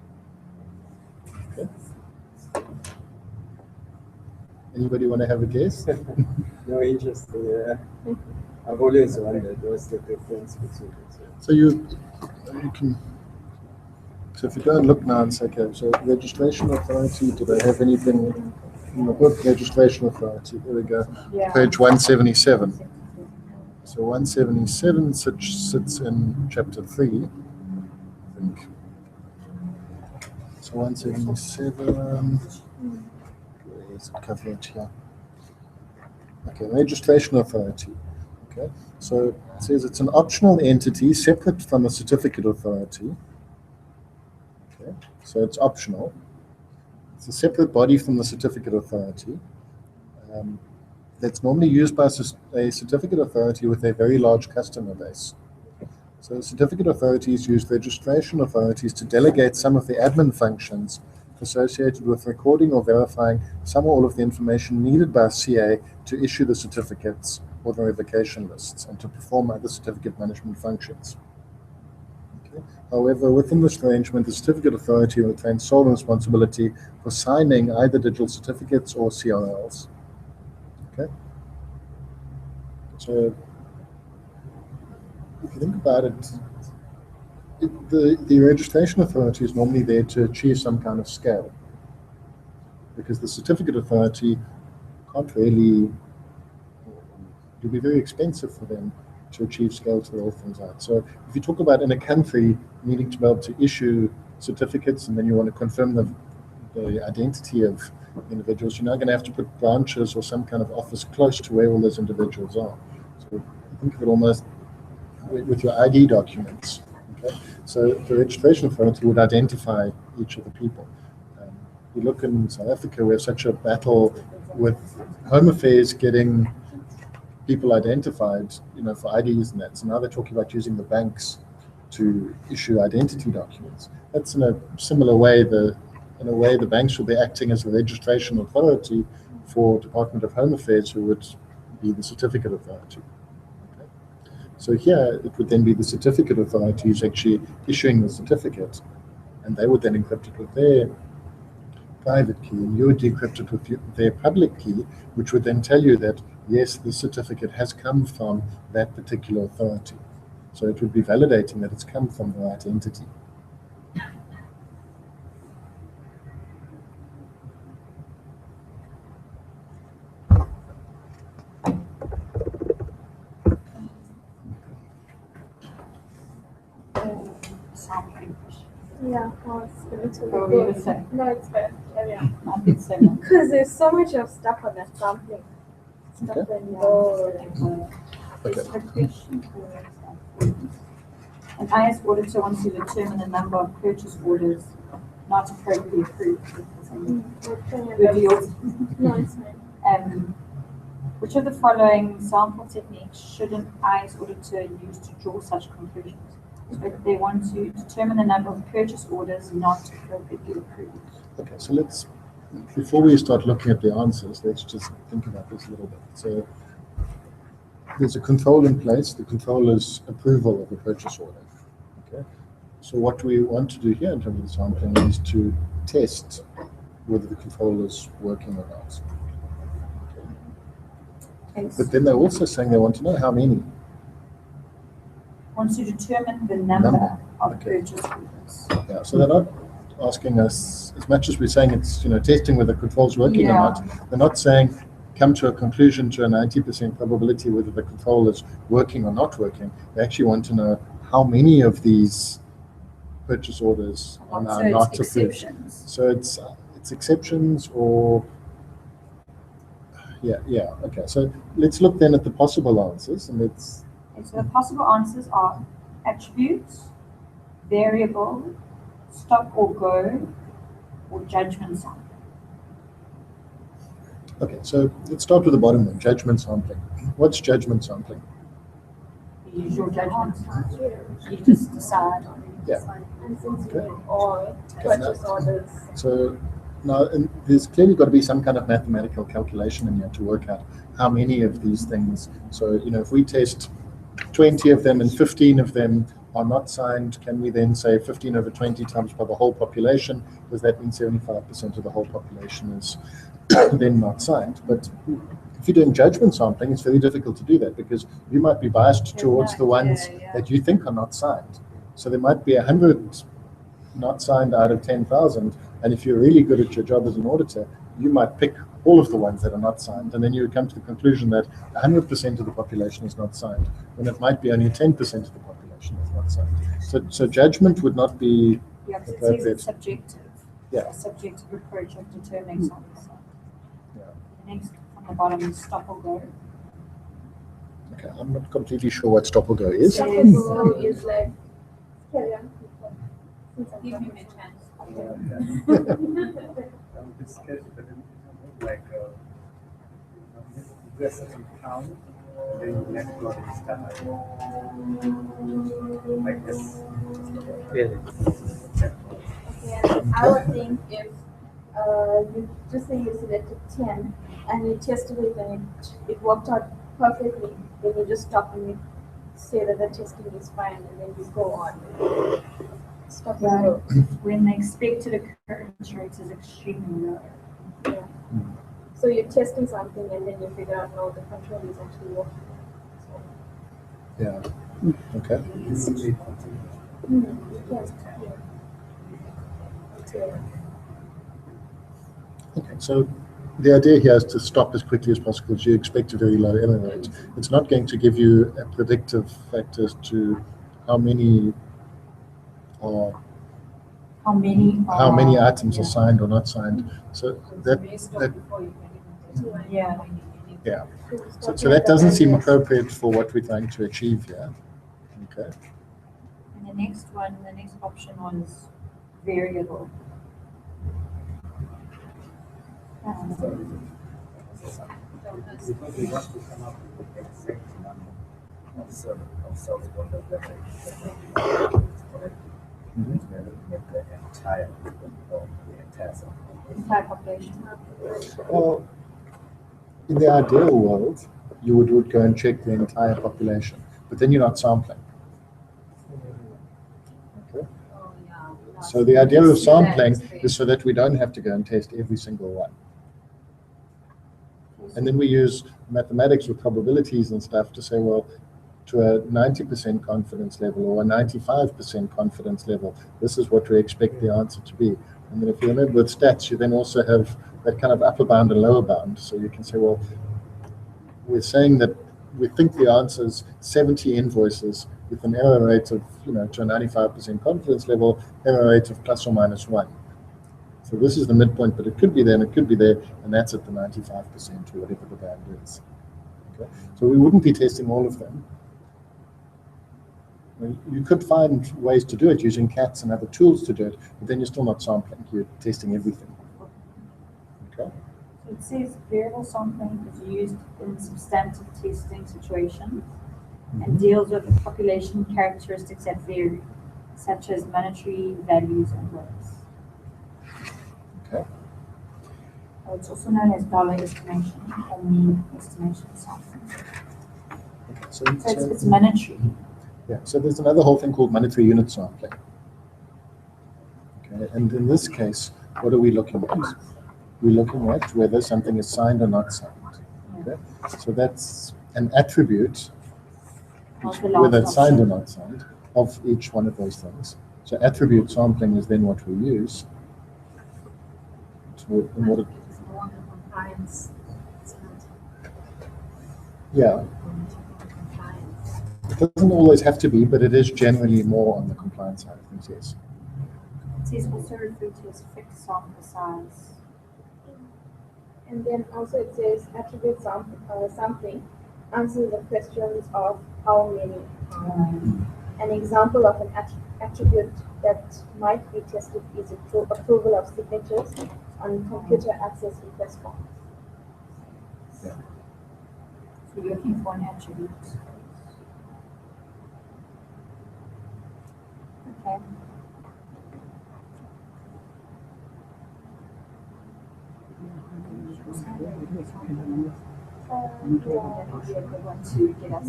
Okay. Anybody want to have a guess? No, interesting. Yeah. I've always wondered what's the difference between the two. So you can. So if you go and look now and say, okay, so registration authority, do they have anything in the book? Registration authority, there we go, Yeah. page 177. So 177 sits in chapter 3, I think. So 177, where's it covered here? Okay, registration authority. Okay, so it says it's an optional entity separate from the certificate authority. So it's optional. It's a separate body from the certificate authority. That's normally used by a certificate authority with a very large customer base. So certificate authorities use registration authorities to delegate some of the admin functions associated with recording or verifying some or all of the information needed by CA to issue the certificates or the revocation lists and to perform other certificate management functions. However, within this arrangement, the certificate authority retains sole responsibility for signing either digital certificates or CRLs. Okay? So, if you think about it, the registration authority is normally there to achieve some kind of scale, because the certificate authority can't really, it would be very expensive for them to achieve scale to roll things out. So if you talk about in a country needing to be able to issue certificates and then you want to confirm the identity of individuals, you're now going to have to put branches or some kind of office close to where all those individuals are. So think of it almost with your ID documents. Okay? So the registration authority would identify each of the people. You look in South Africa, we have such a battle with Home Affairs getting people identified, for IDs and that. So now they're talking about using the banks to issue identity documents. That's in a similar way. In a way, the banks will be acting as a registration authority for Department of Home Affairs, who would be the certificate authority. Okay. So here, it would then be the certificate authority who's actually issuing the certificate, and they would then encrypt it with their private key, and you would decrypt it with their public key, which would then tell you that yes, the certificate has come from that particular authority. So it would be validating that it's come from the right entity. Yeah, well, it's going to What be were you good. saying? No, it's fair. Yeah. I think so. No. Because there's so much of stuff on that sampling. Stuff Okay. and go. Okay. It's a question for an IS auditor wants to determine the number of purchase orders not appropriately approved. Revealed. No, it's fine. Which of the following sample techniques should an IS auditor use to draw such conclusions? So they want to determine the number of purchase orders not appropriately approved. Okay, so before we start looking at the answers, let's just think about this a little bit. So there's a control in place. The control is approval of a purchase order. Okay. So what we want to do here in terms of the sampling is to test whether the control is working or not. Okay. But then they're also saying they want to know how many. Wants to determine the number of Okay. purchase orders. Yeah, so they're not asking us, as much as we're saying it's testing whether the control's working or Yeah. not, they're not saying, come to a conclusion to a 90% probability whether the control is working or not working. They actually want to know how many of these purchase orders are now not approved. Exceptions. So it's exceptions or yeah. Okay, so let's look then at the possible answers, and let's. Okay, so the possible answers are attributes, variable, stop or go, or judgment sampling. Okay, so let's start with the bottom one, judgment sampling. What's judgment sampling? You use your judgment. You just decide. Yeah. And since we all purchase orders. So now, and there's clearly got to be some kind of mathematical calculation in here to work out how many of these things. So, if we test 20 of them and 15 of them are not signed, can we then say 15 over 20 times by the whole population? Does that mean 75% of the whole population is then not signed? But if you're doing judgment sampling, it's very difficult to do that because you might be biased towards the ones that you think are not signed. So there might be 100 not signed out of 10,000, and if you're really good at your job as an auditor, you might pick all of the ones that are not signed, and then you would come to the conclusion that 100% of the population is not signed, when it might be only 10% of the population is not signed. So judgment would not be because it says it's subjective. Yeah. A subjective approach of determining something. Yeah. The next from the bottom is stop or go. Okay, I'm not completely sure what stop or go is. Stop or go is like, carry on. Give him a chance. Like there's a count, then you let go and start. Like this. Really? Okay, and I would think if you just say you selected 10 and you tested it and it worked out perfectly, then you just stop and you say that the testing is fine and then you go on. Stop and go. When the expected occurrence rate is extremely low. Yeah. So you're testing something and then you figure out, no, the control is actually working. So, Yeah. Okay. yes. Yeah. Okay. So the idea here is to stop as quickly as possible because you expect a very low error rate. It's not going to give you a predictive factor as to how many items are signed or not signed. So that Yeah. so that doesn't seem appropriate for what we're trying to achieve here. Okay. And the next option was variable. Because we want to come up with the exact number of cells order that we're looking at the entire cell. Entire population. Well, in the ideal world, you would go and check the entire population, but then you're not sampling. Okay. So the idea of sampling is so that we don't have to go and test every single one. And then we use mathematics with probabilities and stuff to say, well, to a 90% confidence level or a 95% confidence level, this is what we expect the answer to be. And then if you remember with stats, you then also have that kind of upper bound and lower bound. So you can say, well, we're saying that we think the answer is 70 invoices with an error rate of, to a 95% confidence level, error rate of plus or minus 1. So this is the midpoint, but it could be there and it could be there, and that's at the 95% or whatever the band is. Okay? So we wouldn't be testing all of them. You could find ways to do it using CATs and other tools to do it, but then you're still not sampling, you're testing everything. Okay? So it says variable sampling is used in substantive testing situations and deals with population characteristics that vary, such as monetary values and words. Okay. It's also known as dollar estimation or mean estimation sampling. Okay. So it's monetary. Yeah, so there's another whole thing called monetary unit sampling. Okay, and in this case, what are we looking at? We're looking at whether something is signed or not signed. Okay, so that's an attribute, whether it's signed or not signed, of each one of those things. So attribute sampling is then what we use in order. Yeah. It doesn't always have to be, but it is generally more on the compliance side of things, yes. It says also refer to as fixed sample size. And then also it says attribute sampling answers the questions of how many. An example of an attribute that might be tested is approval of signatures on computer access request forms. Yeah. So you're looking for an attribute. Okay.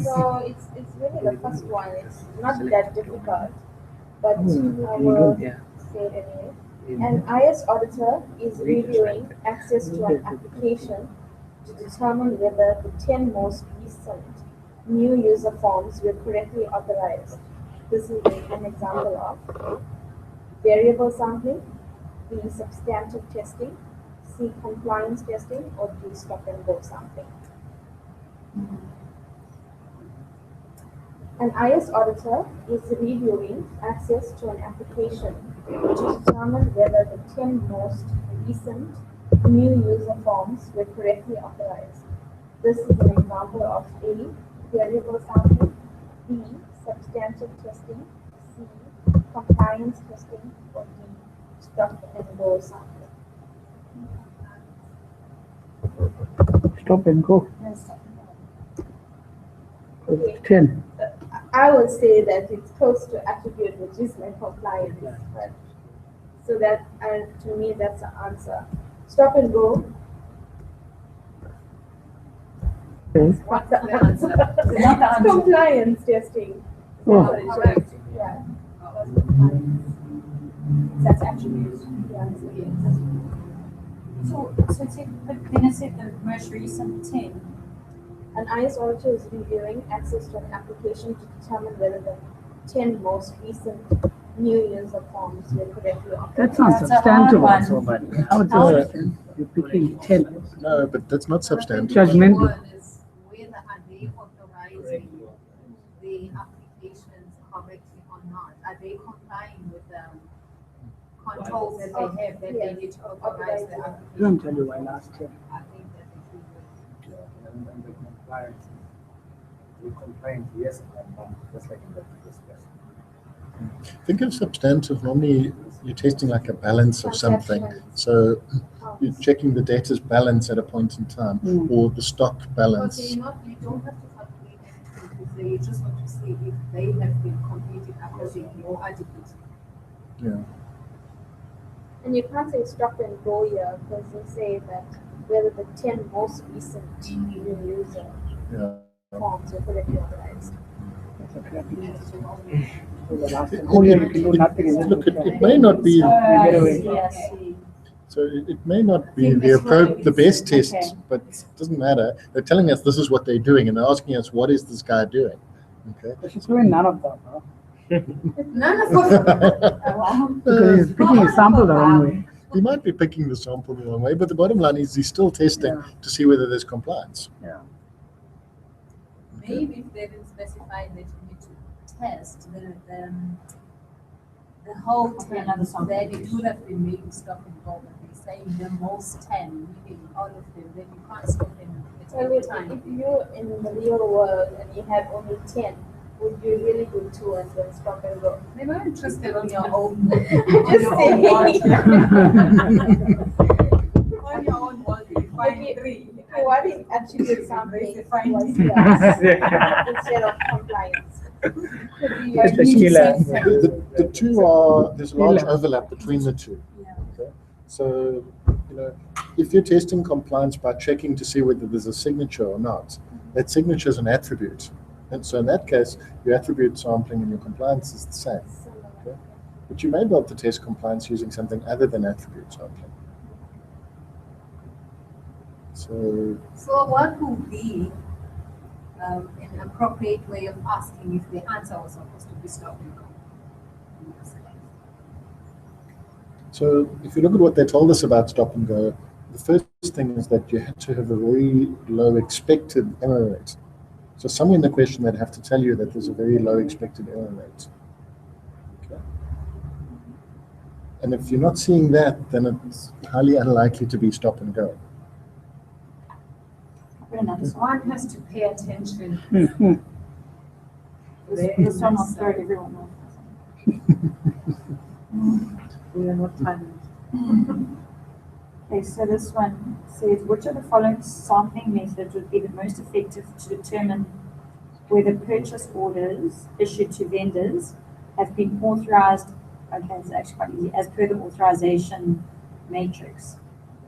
So it's really the first one. It's not that difficult, but I will say it anyway. An IS auditor is reviewing access to an application to determine whether the 10 most recent new user forms were correctly authorized. This is an example of variable sampling, B, substantive testing, C, compliance testing, or D, stop and go sampling. An IS auditor is reviewing access to an application to determine whether the 10 most recent new user forms were correctly authorized. This is an example of A, variable sampling, B, substantive testing, C, compliance testing, or D, stop and go sampling. Stop and go. Yes. 10. I would say that it's close to attribute, which is my compliance. But so that, to me, that's the answer. Stop and go. Okay. What's the answer? It's not the answer. Compliance testing. Oh. Correct. Yeah. That's attribute. Yeah. So it said, but then it said the most recent 10. An IS auditor is reviewing access to an application to determine whether the 10 most recent new user forms were correctly authorized. That's not That's a hard substantive one. also, but how it's substantive? You're picking 10. No, but that's not substantive. Judgmental. One is whether are they authorizing the applications correctly or not? Are they complying with the controls that they have that they need to authorize the I application? don't tell you why last year. I think that they should. And the compliance, the compliance, yes, and no, just like in the previous question. Think of substantive, normally you're testing like a balance of something. So you're checking the data's balance at a point in time, or the stock Because balance. you don't have to calculate anything, because you just want to see if they have been completed accordingly or adequately. Yeah. And you can't say stop and go here because you say that whether the 10 most recent new user Yeah. forms were correctly authorized. Whole year you can do nothing. And then Look, you can- it may not be. You get away. Yes. So it may not be think the this one the best is- test, okay. but it doesn't matter. They're telling us this is what they're doing, and they're asking us, what is this guy doing? Okay. But she's doing none of that, huh? None of us. Wow. Because he's picking a sample the wrong way. He might be picking the sample the wrong way, but the bottom line is he's still testing Yeah. to see whether there's compliance. Yeah. Maybe if they didn't specify that you need to test the whole 10, Another sample. then it would have been maybe stop and go, but they're saying the most 10, meaning all of them, then you can't stop them at So any if time. you're in the real world and you had only 10, would you really do 2 and then stop and go? They were interested on your own. Just saying. On your own wall, you find Maybe- 3. Okay, what if attribute sampling They find was it. yes instead of compliance? Could be Just like a killer. The two are, there's a large Yeah. overlap between the two. Yeah. Okay. So, if you're testing compliance by checking to see whether there's a signature or not, that signature is an attribute. And so in that case, your attribute sampling and your compliance is the same. Okay. But you may be able to test compliance using something other than attribute sampling. So what would be an appropriate way of asking if the answer was supposed to be stop and go? So if you look at what they told us about stop and go, the first thing is that you had to have a very low expected error rate. So somewhere in the question they'd have to tell you that there's a very low expected error rate. Okay. And if you're not seeing that, then it's highly unlikely to be stop and go. One has to pay attention. This one will throw everyone off. We are not timing. Okay, so this one says, which of the following sampling methods would be the most effective to determine whether purchase orders issued to vendors have been authorized, okay, it's actually quite easy, as per the authorization matrix.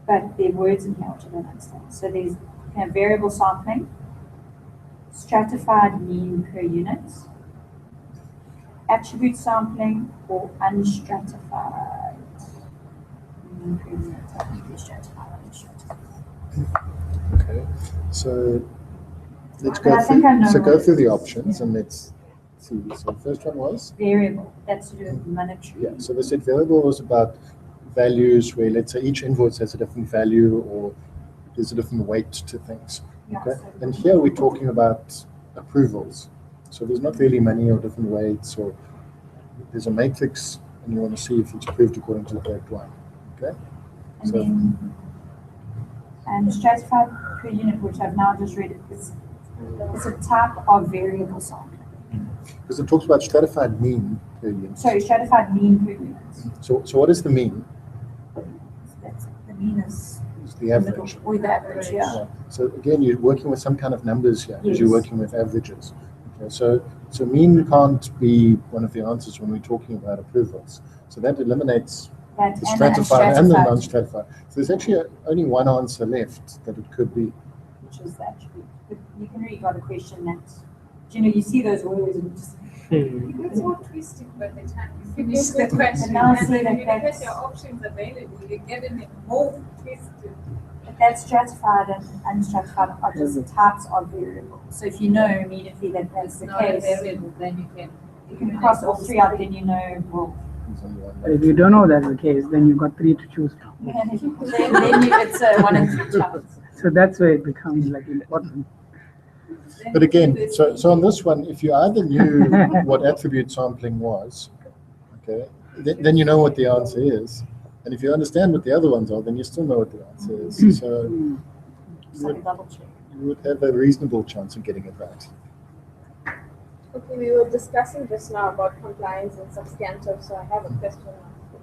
But there are words in here which I don't understand. So there's variable sampling, stratified mean per unit, attribute sampling, or unstratified mean per unit. I think it's stratified, unstratified. Okay, so let's But I think I know go what through it the is. options and let's see. So the first one was? Variable, that's to do with monetary. Yeah, so they said variable was about values where, let's say, each invoice has a different value or there's a different weight to things. Yeah, Okay, so- and here we're talking about approvals. So there's not really many or different weights, or there's a matrix and you want to see if it's approved according to the correct one. Okay, And so then, and stratified per unit, which I've now just read, it's a type of variable sampling. because it talks about stratified mean per unit. Sorry, stratified mean per unit. So what is the mean? That's, the mean is It's the average. or the average, yeah. Yeah. So again, you're working with some kind of numbers here because you're Yes. working with averages. Okay, so mean can't be one of the answers when we're talking about approvals. So that eliminates That the and stratified and the unstratified, non-stratified. So there's actually only one answer left that it could be. which is the attribute. But you can really got a question that, you see those words and just. It's all twisted by the time you finish the question. now And see then that you look at that's- your options available, you're getting it more twisted. But that's stratified and unstratified are just types of variables. So if you know immediately that that's the Not a case, variable, then you can cross all three out, then you know, well, There's only one But if you don't know that's the case, then you've got 3 to choose from. then it's a 1 in 3 chance. So that's where it becomes like important. But again, so on this one, if you either knew what attribute sampling was, okay, then you know what the answer is. And if you understand what the other ones are, then you still know what the answer is. So you So would, double check. you would have a reasonable chance of getting it right. Okay, we were discussing just now about compliance and substantive, so I have a question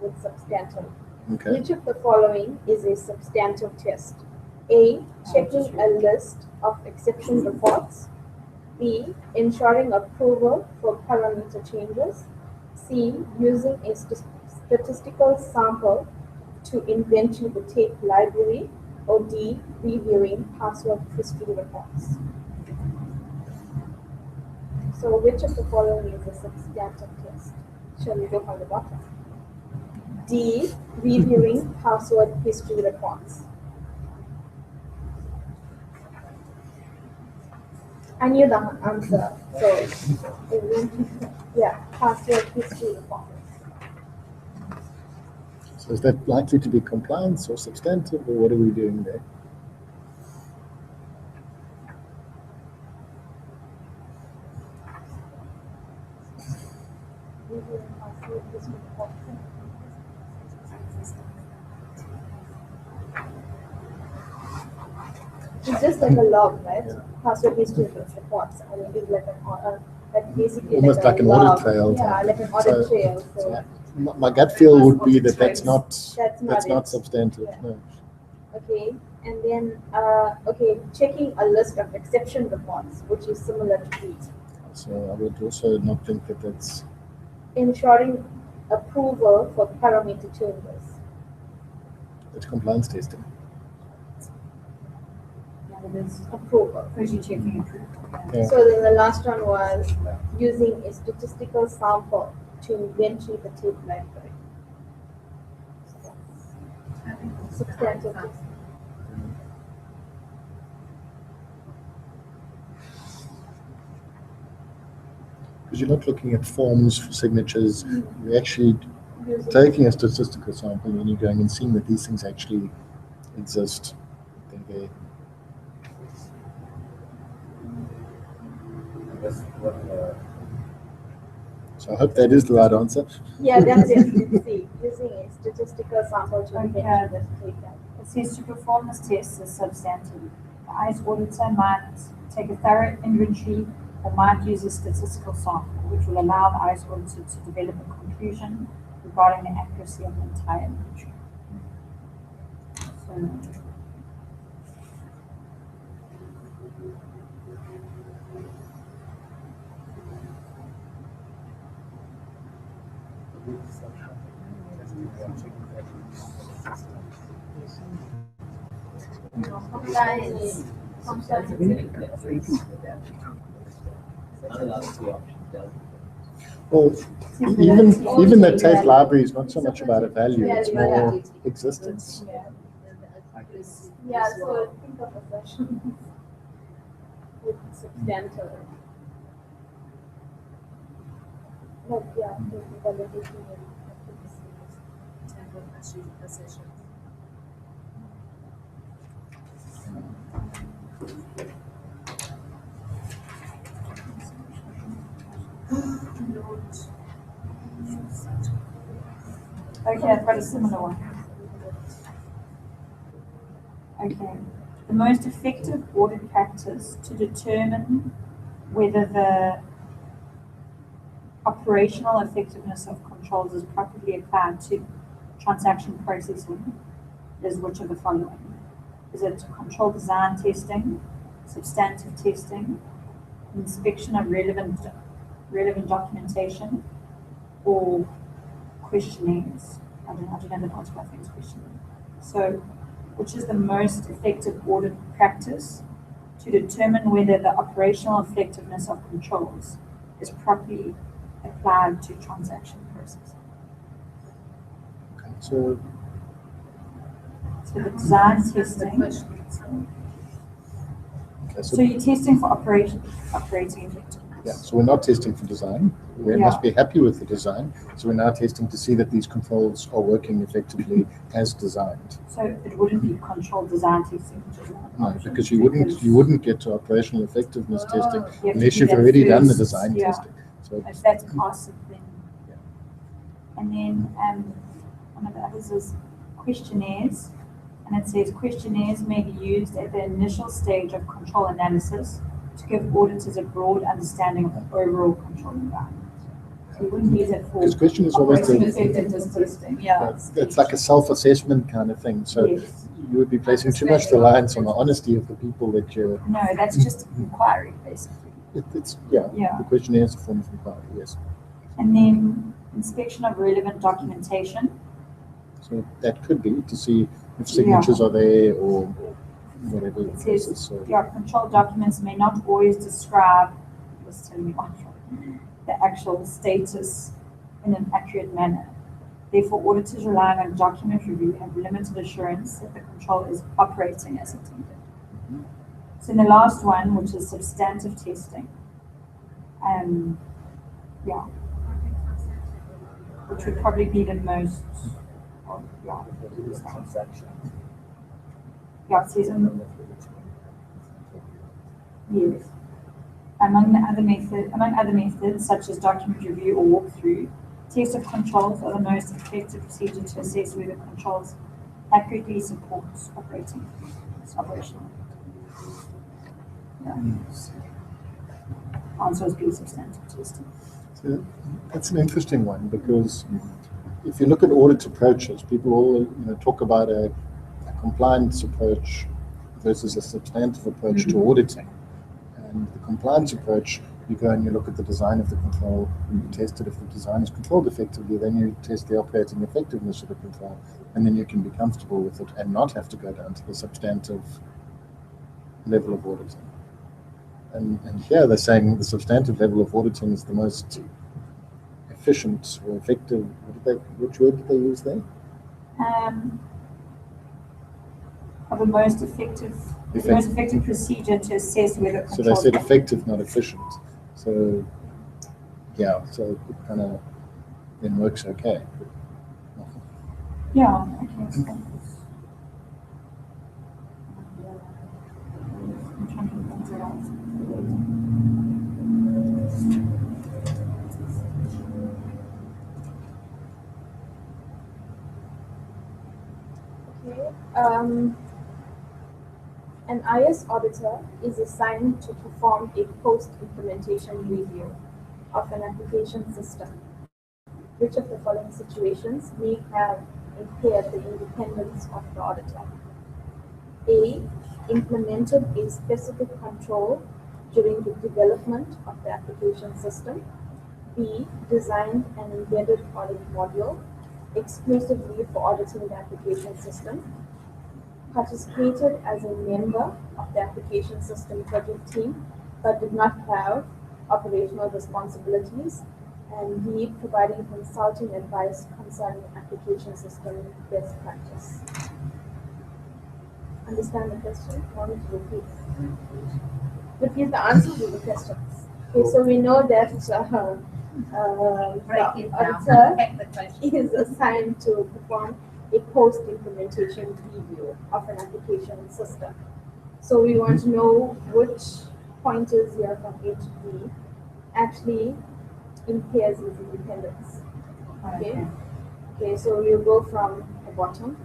with substantive. Okay. Which of the following is a substantive test? A, checking a list of exception reports. B, ensuring approval for parameter changes. C, using a statistical sample to inventory the tape library. Or D, reviewing password history reports. So which of the following is a substantive test? Shall we go from the bottom? D, reviewing password history reports. I knew the answer, so yeah, password history reports. So is that likely to be compliance or substantive, or what are we doing there? Reviewing password history reports. It's just like a log, right? Yeah. Password history reports, and it is like like basically Almost like an audit log. trail. Yeah, like an audit So- trail. So My gut feel would be that that's not that's not it. substantive. Yeah. No. Okay, and then okay, checking a list of exception reports, which is similar to these. So I would also not think that that's Ensuring approval for parameter changes. compliance testing. Yeah, it is. Approval. Because you're checking approval. Yeah. Yeah. So then the last one was using a statistical sample to inventory the tape library. Substantive. Because you're not looking at forms for signatures, you're actually Using taking a statistical sample and you're going and seeing that these things actually exist. They're there. That's what So I hope that is the right answer. Yeah, that's it. Let's see. Using a statistical sample to Okay. take that. It says to perform this test is substantive. The ICE auditor might take a thorough inventory or might use a statistical sample, which will allow the ICE auditor to develop a conclusion regarding the accuracy of the entire inventory. So, Compliance. Well, even the test library is not so much about a value, it's more existence. Yeah, so think of a question with substantial. No, yeah, the validation of okay, I've got a similar one. Okay. The most effective audit practice to determine whether the operational effectiveness of controls is properly applied to transaction processing is which of the following? Is it control design testing, substantive testing, inspection of relevant documentation, or questionnaires? I don't know the answer, but I think it's questionnaire. So, which is the most effective audit practice to determine whether the operational effectiveness of controls is properly applied to transaction processing? Okay, so the design testing. okay, So you're testing for operating effectiveness. yeah, so we're not testing for design. We must be happy with the design. So we're now testing to see that these controls are working effectively as designed. So it wouldn't be control design testing, which is not an No, option, because you wouldn't get to operational effectiveness testing You have to unless do you've that already done the first, design yeah. testing. So If that's passive, then. Yeah. And then one of the others is questionnaires. And it says questionnaires may be used at the initial stage of control analysis to give auditors a broad understanding of the overall control environment. So you wouldn't use it for because question is always operating effectiveness testing. Yeah. it's like a self-assessment kind of thing. So Yes. you would be placing too much reliance on the honesty of the people that you're. No, that's just inquiry, basically. It's Yeah. The questionnaire is a form of inquiry, yes. And then inspection of relevant documentation. So that could be to see if signatures are there or whatever the It case says, is. So control documents may not always describe, was telling me one, the actual status in an accurate manner. Therefore, auditors relying on document review have limited assurance that the control is operating as intended. So in the last one, which is substantive testing, which would probably be the most, it says yes. Among other methods, such as document review or walkthrough, test of controls are the most effective procedure to assess whether controls accurately supports operational. Answer is B, substantive testing. So that's an interesting one because if you look at audit approaches, people all talk about a compliance approach versus a substantive approach to auditing. And the compliance approach, you go and you look at the design of the control, you test it. If the design is controlled effectively, then you test the operating effectiveness of the control, and then you can be comfortable with it and not have to go down to the substantive level of auditing. And here they're saying the substantive level of auditing is the most efficient or effective. Which word did they use there? Of the most effective procedure to assess whether control. So they said effective, not efficient. So yeah, so it kind of then works okay. Yeah, okay. So I'm trying to figure out. Okay. An IS auditor is assigned to perform a post-implementation review of an application system. Which of the following situations may have impaired the independence of the auditor? A. Implemented a specific control during the development of the application system. B. Designed an embedded audit module exclusively for auditing the application system. Participated as a member of the application system project team but did not have operational responsibilities. And B. Providing consulting advice concerning application system best practice. Understand the question? I want to repeat. Repeat the answers to the questions. Okay, so we know that the auditor is assigned to perform a post-implementation review of an application system. So we want to know which pointers here from A to B actually impairs his independence. Okay. Okay, so we'll go from the bottom.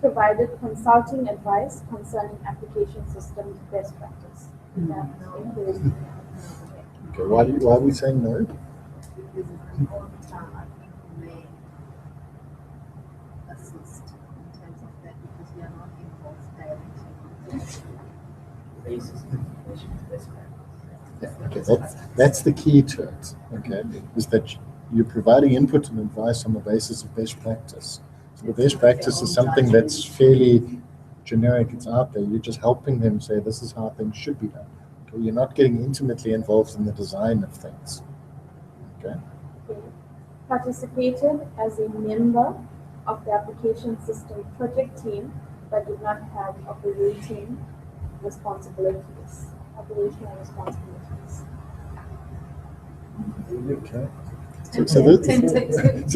Provided consulting advice concerning application system best practice. Okay, why are we saying no? Because an auditor, I think, may assist in terms of that because we are not involved directly. Yeah, okay, that's the key to it. Okay, is that you're providing input and advice on the basis of best practice. So the best practice is something that's fairly generic. It's out there. You're just helping them say this is how things should be done. Okay? You're not getting intimately involved in the design of things. Okay. Participated as a member of the application system project team, but did not have operational responsibilities. Okay. So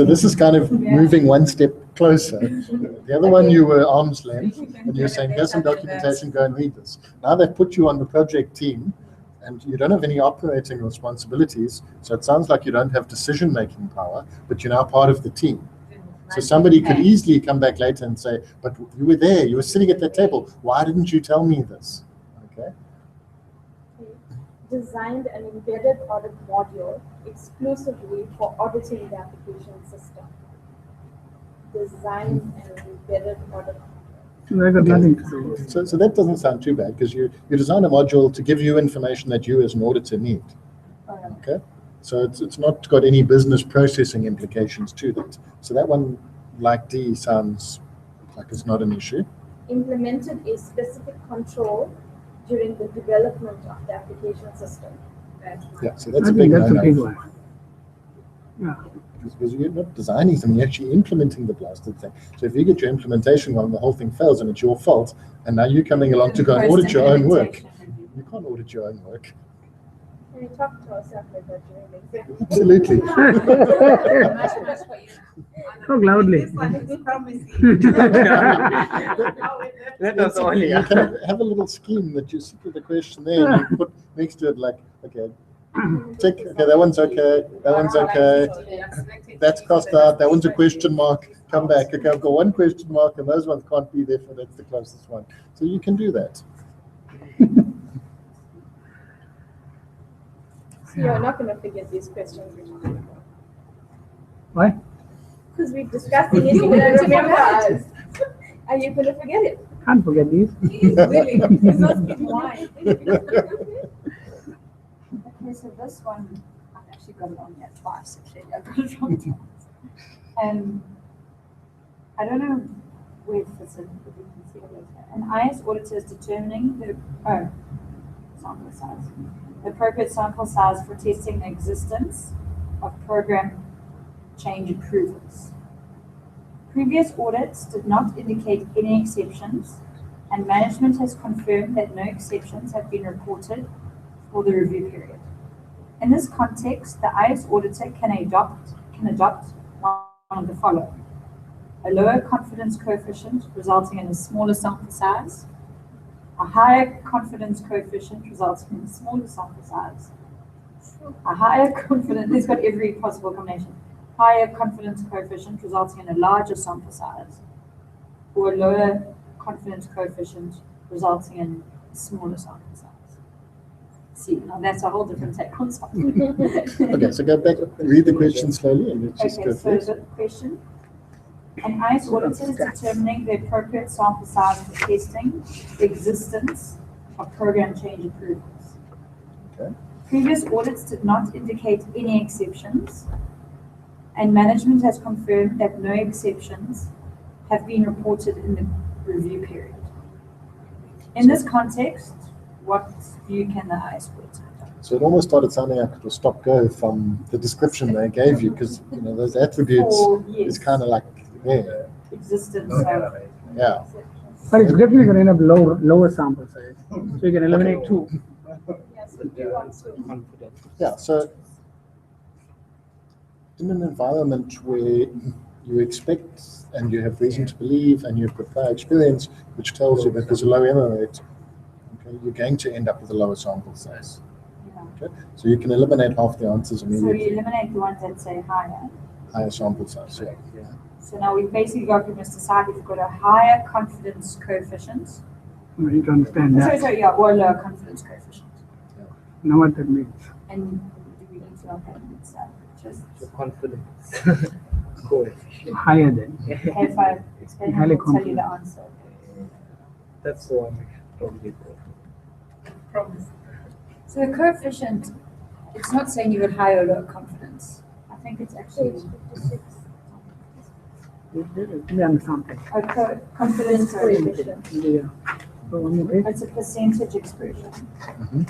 this is kind of moving one step closer. The other one you were arm's length, and you're saying, here's some documentation, go and read this. Now they've put you on the project team, and you don't have any operating responsibilities, so it sounds like you don't have decision-making power, but you're now part of the team. So somebody could easily come back later and say, but you were there, you were sitting at that table, why didn't you tell me this? Okay. Designed an embedded audit module exclusively for auditing the application system. Designed an embedded audit module. So that doesn't sound too bad because you design a module to give you information that you as an auditor need. Okay, so it's not got any business processing implications to that. So that one, like D, sounds like it's not an issue. Implemented a specific control during the development of the application system. Yeah, so that's a big one. Yeah. Because you're not designing something, you're actually implementing the blasted thing. So if you get your implementation wrong, the whole thing fails and it's your fault, and now you're coming along to go and audit your own work. You can't audit your own work. Can we talk to ourselves like that during the exam? Absolutely. Talk loudly. Let us only. You can have a little scheme that you sit with the question there and you put next to it like, okay, tick, okay, that one's okay, that one's okay, that's crossed out, that one's a question mark, come back, okay, I've got one question mark and those ones can't be there, for that's the closest one. So you can do that. So you're not going to forget these questions we're talking about. Why? Because we've discussed it, you're going to remember us. Are you going to forget it? Can't forget these. Really? It's not why. Okay, so this one, I've actually got it on here twice, actually. I've got it wrong twice. I don't know where it fits in, but you can see it later. An IS auditor is determining the sample size. The appropriate sample size for testing the existence of program change approvals. Previous audits did not indicate any exceptions, and management has confirmed that no exceptions have been reported for the review period. In this context, the IS auditor can adopt one of the following: a lower confidence coefficient resulting in a smaller sample size, a higher confidence coefficient resulting in a smaller sample size, A higher confidence, it's got every possible combination. Higher confidence coefficient resulting in a larger sample size, or a lower confidence coefficient resulting in a smaller sample size. See, now that's a whole different take on something. Okay, so go back, read the question slowly, and let's just Okay, go so through it. the question. An ICE auditor is determining the appropriate sample size for testing the existence of program change approvals. Okay. Previous audits did not indicate any exceptions, and management has confirmed that no exceptions have been reported in the review period. In this context, what view can the ICE auditor adopt? So it almost started sounding like it was stop-go from the description they gave you, because those attributes is kind of like there. Existence No of error. Yeah. But it's definitely going to end up lower sample size. So you can eliminate 2. Yes, but you want to. Confidence. Yeah, so in an environment where you expect and you have reason to believe and you've got prior experience which tells you that there's a low error rate, okay, you're going to end up with a lower sample size. Okay? So you can eliminate half the answers So you immediately. eliminate the ones that say higher. Higher sample size, yeah. So now we basically got to decide if we've got a higher confidence coefficient. You need to understand that. Sorry, yeah, or a lower confidence coefficient. Know what that means. And do we need to know what that means? Just The confidence coefficient. Higher than. if I explain, I Highly will tell you the answer. That's the one we should probably go. Promise. So the coefficient, it's not saying you got higher or lower confidence. I think it's actually Let me understand that. a confidence coefficient. Yeah. So one more page. It's a percentage expression Mhm.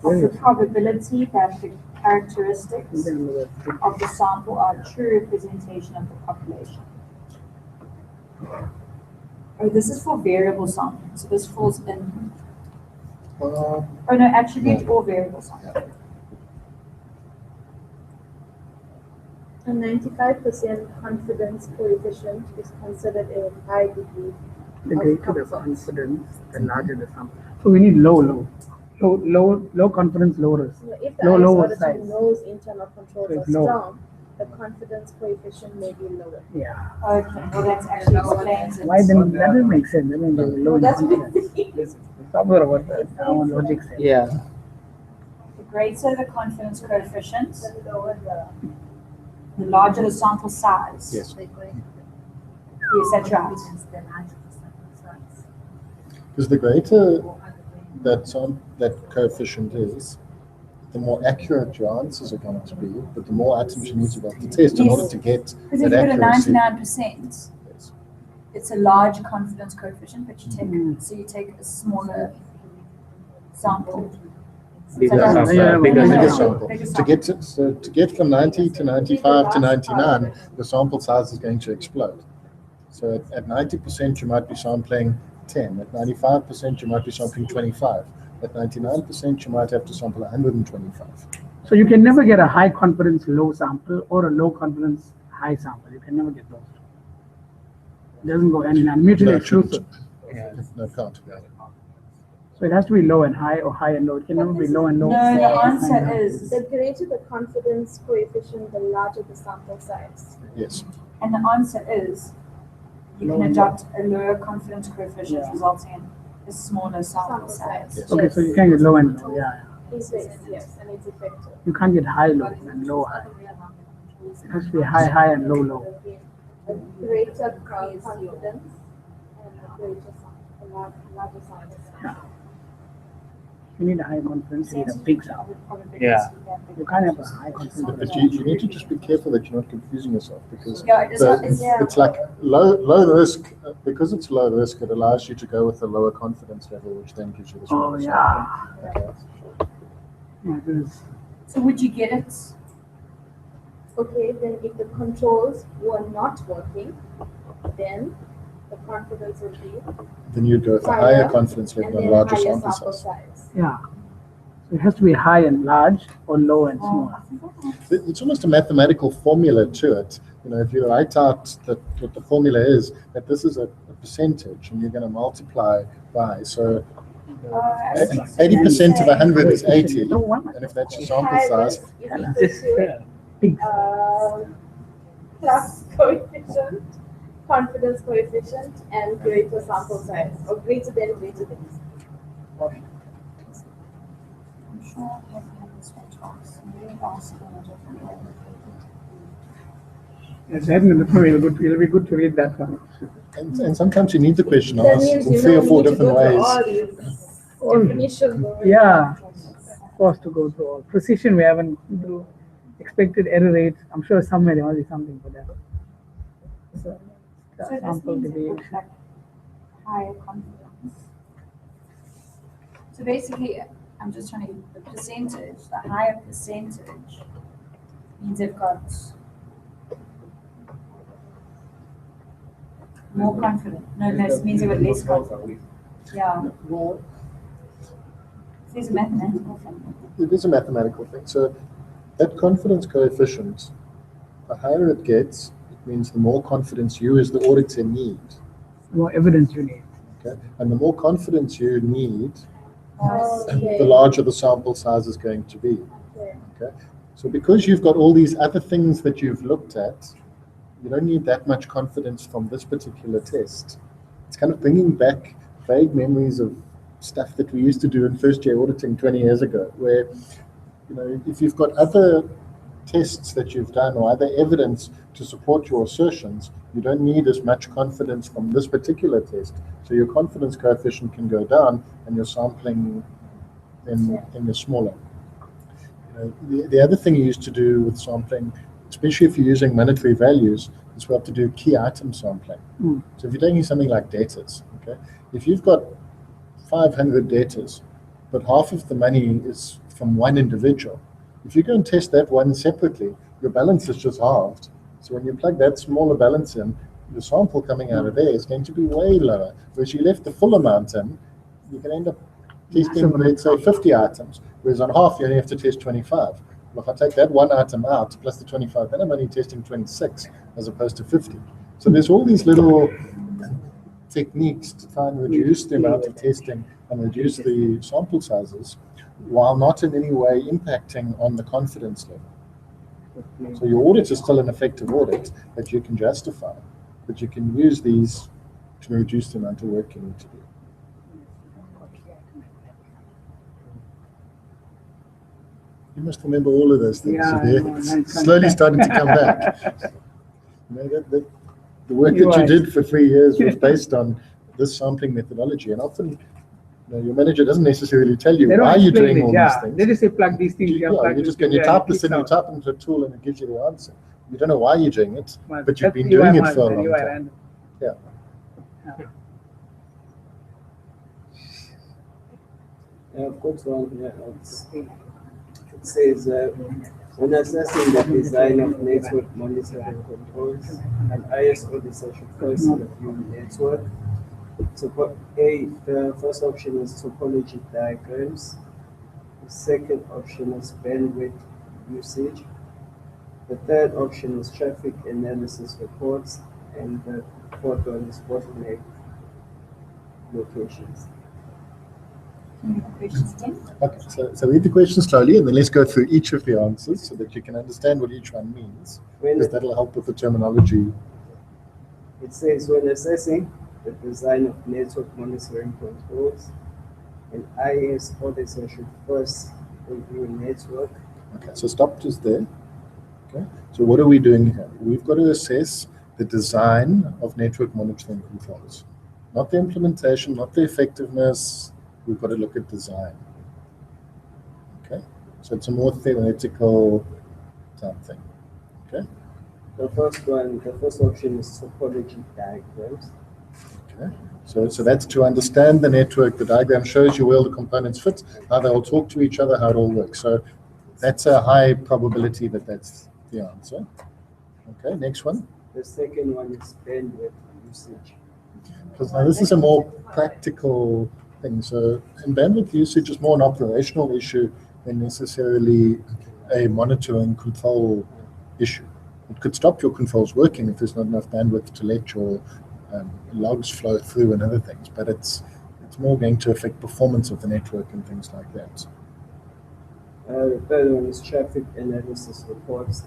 of the probability that the characteristics Then we will- of the sample are a true representation of the population. Oh, this is for variable sampling, so this falls in. Oh no, attribute or variable sampling. A 95% confidence coefficient is considered a high degree. The greater the confidence, the larger the sample. So we need low confidence, low risk. If the Low ICE lower auditor size. knows internal controls So are it's low. strong, the confidence coefficient may be lower. Yeah. Okay, well that's actually explains it. Why then? That doesn't make sense. I mean, the low That's confidence. Somewhere about that. Our logic says. Yeah. The greater the confidence coefficient, the lower the larger the sample size. Yes. Yes, that's right. Because the greater that coefficient is, the more accurate your answers are going to be, but the more items you need to be able to test in Yes. order to get Because if that you've got a accuracy. 99%, Yes. it's a large confidence coefficient, but you take a smaller sample. Bigger So sample, yeah, bigger Bigger yeah. sample. sample. To get from 90 to 95 to 99, the sample size is going to explode. So at 90% you might be sampling 10. At 95% you might be sampling 25. At 99% you might have to sample 125. So you can never get a high confidence low sample or a low confidence high sample. You can never get those. It doesn't go hand in hand. Mutually No, it shouldn't. exclusive. No, it can't. So it has to be low and high or high and low. It can never be low and low. No, the Yes. answer is, The greater the confidence coefficient, the larger the sample size. Yes. and the answer is, you Low can and adopt a lower confidence coefficient Yeah. resulting in a smaller sample Sample size. size. Okay, so you can get low and low. Yeah. Yes, and it's effective. You can't get high low and low high. It has to be high and low. A greater confidence and a greater sample, larger sample size. Yeah. You need a high confidence, you need a big sample. Yeah. You can't have a high confidence. But you need to just be careful that you're not confusing yourself, because Yeah, it's not, it's, it's like low risk. Because it's low risk, it allows you to go with a lower confidence level, which then gives you the Oh, smaller yeah. sample. Okay. Yeah, it is. so would you get it? Okay, then if the controls were not working, then the confidence would be Then you'd go with a higher, higher confidence and level and then larger higher sample sample size. size. Yeah. So it has to be high and large or low and Oh, small. I forgot. It's almost a mathematical formula to it. If you write out that what the formula is, that this is a percentage, and you're going to multiply by. So 80% of 100 is 80, and if that's your sample High size, risk is equal to plus coefficient, confidence coefficient, and greater sample size, or greater than. I'm sure I've had this one twice. Maybe ask them a different way. Yes, it'll be good to read that one. and sometimes you need the question That asked means in you 3 or don't 4 need to different go through ways. all these definitions. Yeah, forced to go through all. Precision, we haven't do expected error rate. I'm sure somewhere there must be something for that. So, So this sample means it deviation. looks like higher confidence. So basically, I'm just trying to get the percentage, the higher percentage means they've got more confident. No, it means they've got less confident. Yeah. Well, There's a mathematical thing. it is a mathematical thing. So that confidence coefficient, the higher it gets, it means the more confidence you as the auditor need. More evidence you need. Okay? And the more confidence you need, Okay. the larger the sample size is going to be. Okay. Okay? So because you've got all these other things that you've looked at, you don't need that much confidence from this particular test. It's kind of bringing back vague memories of stuff that we used to do in first year auditing 20 years ago, where, you know, if you've got other tests that you've done or other evidence to support your assertions, you don't need as much confidence from this particular test. So your confidence coefficient can go down and your sampling then is smaller. You know, the other thing you used to do with sampling, especially if you're using monetary values, is we have to do key item sampling. So if you're taking something like debtors, okay, if you've got 500 debtors, but half of the money is from one individual, if you go and test that one separately, your balance is just halved. So when you plug that smaller balance in, the sample coming out of there is going to be way lower. Whereas you left the full amount in, you can end up testing, let's say, 50 items, whereas on half you only have to test 25. Well, if I take that one item out plus the 25, then I'm only testing 26 as opposed to 50. So there's all these little techniques to try and reduce the amount of testing and reduce the sample sizes while not in any way impacting on the confidence level. So your audit is still an effective audit that you can justify, but you can use these to reduce the amount of work you need to do. You must remember all of those things. Yeah, So they're I know, nice. slowly starting to come back. You know, the work that you Right. did for 3 years was based on this sampling methodology, and often, you know, your manager doesn't necessarily tell you They don't why you're explain doing it, all yeah. these things. They just say plug these things here, Yeah, plug you these just things can you here, type and it this in, you kicks out. type into a tool, and it gives you the answer. You don't know why you're doing it, Well, but you've that's been doing it UI for a and long UI time. random. Yeah. I've got one here. It says, when assessing the design of network monitoring controls, an IS auditor should first review network. So the first option is topology diagrams. The second option is bandwidth usage. The third option is traffic analysis reports. And the fourth one is bottleneck locations. Can you read the questions again? Okay, so read the question slowly, and then let's go through each of the answers so that you can understand what each one means, because that'll help with the terminology. It says, when assessing the design of network monitoring controls, an IS auditor should first review network. Okay, so stop just there. Okay, so what are we doing here? We've got to assess the design of network monitoring controls, not the implementation, not the effectiveness. We've got to look at design. Okay, so it's a more theoretical type thing. Okay. The first option is topology diagrams. Okay, so that's to understand the network. The diagram shows you where the components fit, how they all talk to each other, how it all works. So that's a high probability that that's the answer. Okay, next one. The second one is bandwidth usage. Because now this is a more practical thing. So in bandwidth usage is more an operational issue than necessarily a monitoring control issue. It could stop your controls working if there's not enough bandwidth to let your logs flow through and other things. But it's It's more going to affect performance of the network and things like that. The third one is traffic analysis reports.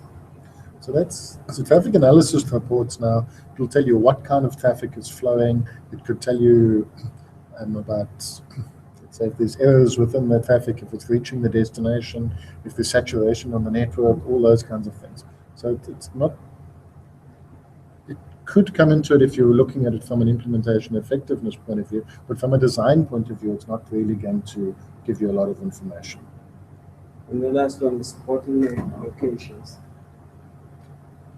So traffic analysis reports now. It will tell you what kind of traffic is flowing. It could tell you about, let's say, if there's errors within the traffic, if it's reaching the destination, if there's saturation on the network, all those kinds of things. So it's not. It could come into it if you're looking at it from an implementation effectiveness point of view, but from a design point of view, it's not really going to give you a lot of information. And the last one is bottleneck locations.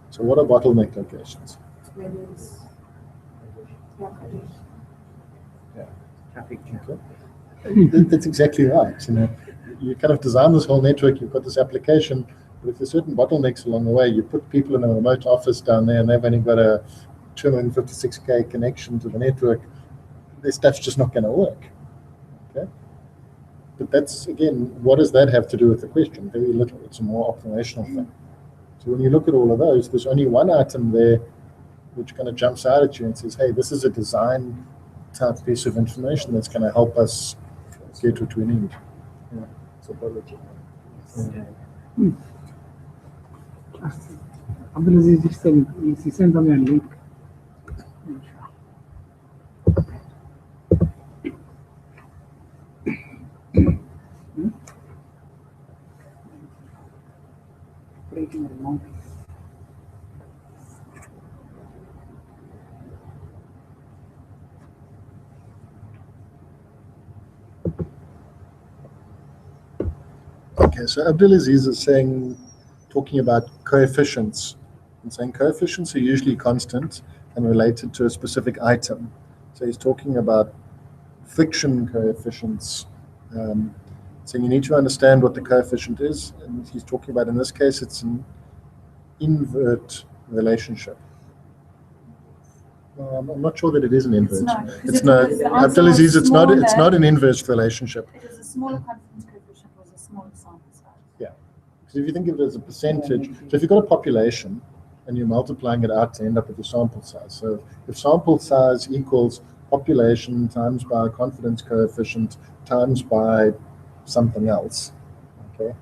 So what are bottleneck locations? Traffic. Okay. That's exactly right. You kind of design this whole network, you've got this application, but if there's certain bottlenecks along the way, you put people in a remote office down there and they've only got a 256K connection to the network, their stuff's just not going to work. Okay. But that's, again, what does that have to do with the question? Very little. It's a more operational thing. So when you look at all of those, there's only one item there which kind of jumps out at you and says, hey, this is a design type piece of information that's going to help us get what we need. Yeah. Topology. Yeah. Abdulaziz just said he sent me a link. Breaking the mountain. Okay, so Abdulaziz is talking about coefficients, and saying coefficients are usually constant and related to a specific item. So he's talking about friction coefficients, saying you need to understand what the coefficient is, and he's talking about, in this case, it's an invert relationship. I'm not sure that it is an invert. It's not. Abdulaziz, it's not an inverse relationship. It is a smaller confidence coefficient was a smaller sample size. Yeah. So if you think of it as a percentage, so if you've got a population and you're multiplying it out to end up with a sample size. So if sample size equals population times by confidence coefficient times by something else, okay,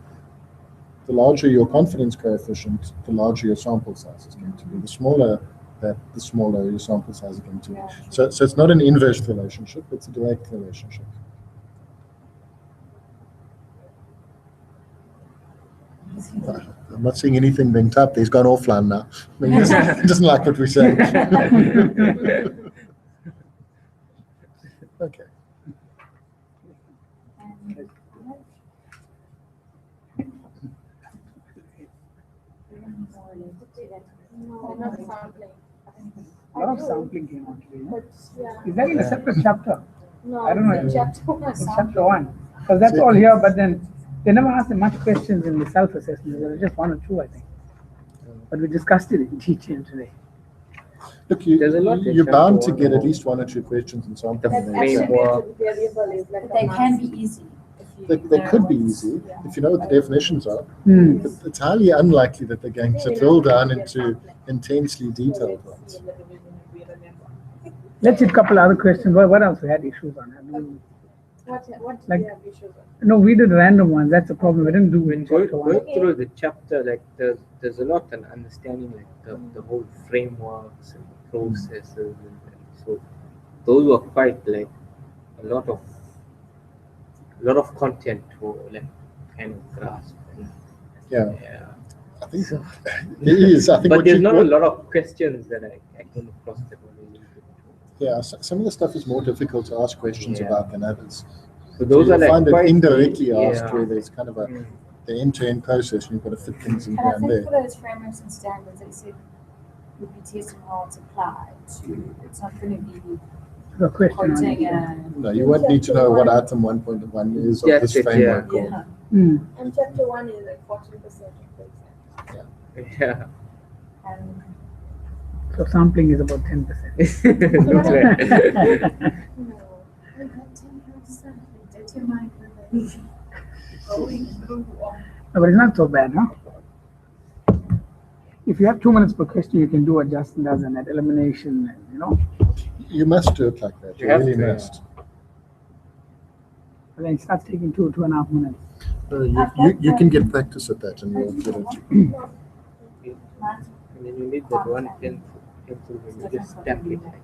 the larger your confidence coefficient, the larger your sample size is going to be. The smaller your sample size is going to be. So it's not an inverse relationship, it's a direct relationship. I'm not seeing anything being typed. He's gone offline now. I mean, he doesn't like what we say. Okay. No, not sampling. A lot of sampling came out today. But yeah. Is that in a separate chapter? No, I don't know. in chapter one. In chapter 1. Because that's all here, but then they never asked them much questions in the self-assessment. There were just 1 or 2, I think. But we discussed it in detail today. Look, you're bound to get at least 1 or 2 questions in sampling. That attribute variable is like They can be easy. They could be easy if you know what the definitions are. Hmm. But it's highly unlikely that they're going to drill down into intensely detailed ones. Let's hit a couple other questions. What else we had issues on? I mean, What Like- do you have issues on? no, we did random ones. That's the problem. We didn't do in Going chapter 1. through the chapter, like there's a lot and understanding like the whole frameworks and processes, and so those were quite like a lot of content to like kind of grasp. Yeah, Yeah. I think it is. I think But what there's you not a lot of questions that I came across that were really good. yeah, some of the stuff is more difficult to ask questions Yeah. about than others. So those you'll are like find it quite indirectly asked yeah. where there's kind of the end-to-end process and you've got to fit things in And I here and think there. for those frameworks and standards, they said would be testing how it's applied to. It's not going to be The question on quoting it. No, you won't need to know what item 1.1 is of That's this it, framework. yeah. Or, Hmm. And chapter 1 is like 40% of the exam. Yeah. And So sampling is about 10%. That's right. No. I got 10%. Determine going through all. No, but it's not so bad, huh? If you have 2 minutes per question, you can do what Justin does and that elimination, and, you must do it like that. You You have really to, yeah. must. But then it starts taking 2.5 minutes. You can get practice at that and you'll get it. And then you need that one pencil when you just stamp it like that.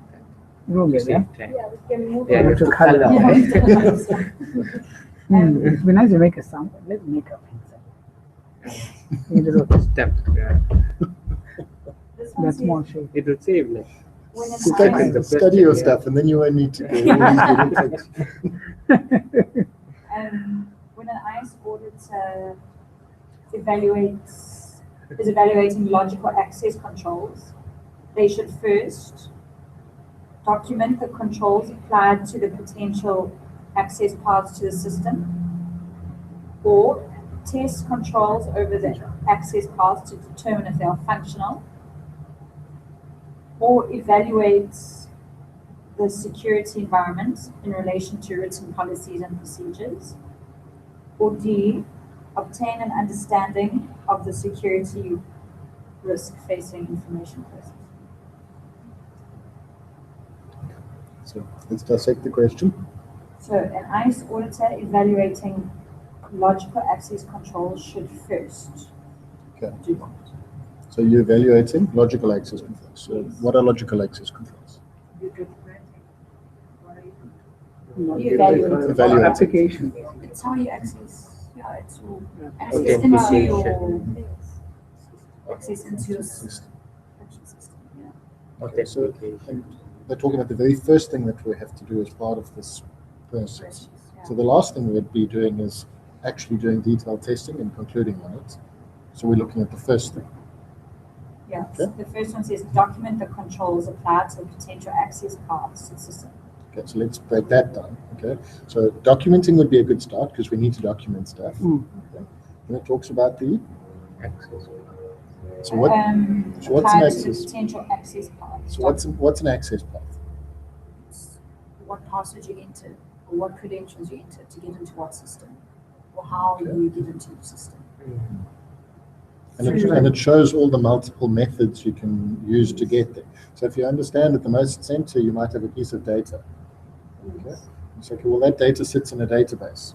Move it, yeah? Time. Yeah, we can move Yeah, on. you have to color. It'd be nice to make a sound, but let's make a pencil. You just go, Stamp. Yeah. This one that says, small shape. It will save like when an Study, Second, the IS, study your question, stuff and then you won't need to go. When an IS auditor is evaluating logical access controls, they should first document the controls applied to the potential access paths to the system, or test controls over the access paths to determine if they are functional, or evaluate the security environment in relation to written policies and procedures, or D, obtain an understanding of the security risk facing information process. So let's dissect the question. So an IS auditor evaluating logical access controls should first Okay. do what? So you're evaluating logical access controls. So what are logical access controls? You evaluate Evaluate. Application. it's how you access. Yeah, it's all access Authentication. into your access into your system. Yeah. Okay, so and they're talking about the very first thing that we have to do as part of this process. Yeah. So the last thing we'd be doing is actually doing detailed testing and concluding on it. So we're looking at the first thing. Yeah, Okay. so the first one says document the controls applied to potential access paths to the system. Okay, so let's break that down. Okay, so documenting would be a good start because we need to document stuff. Mm. Okay. Then it talks about the access. so what so what's applied an to the access? potential access paths. So what's an access path? What password you enter, or what credentials you enter to get into what system, or how Okay. you get into the system. And it shows all the multiple methods you can use to get there. So if you understand at the most center, you might have a piece of data. Okay. It's like, well, that data sits in a database.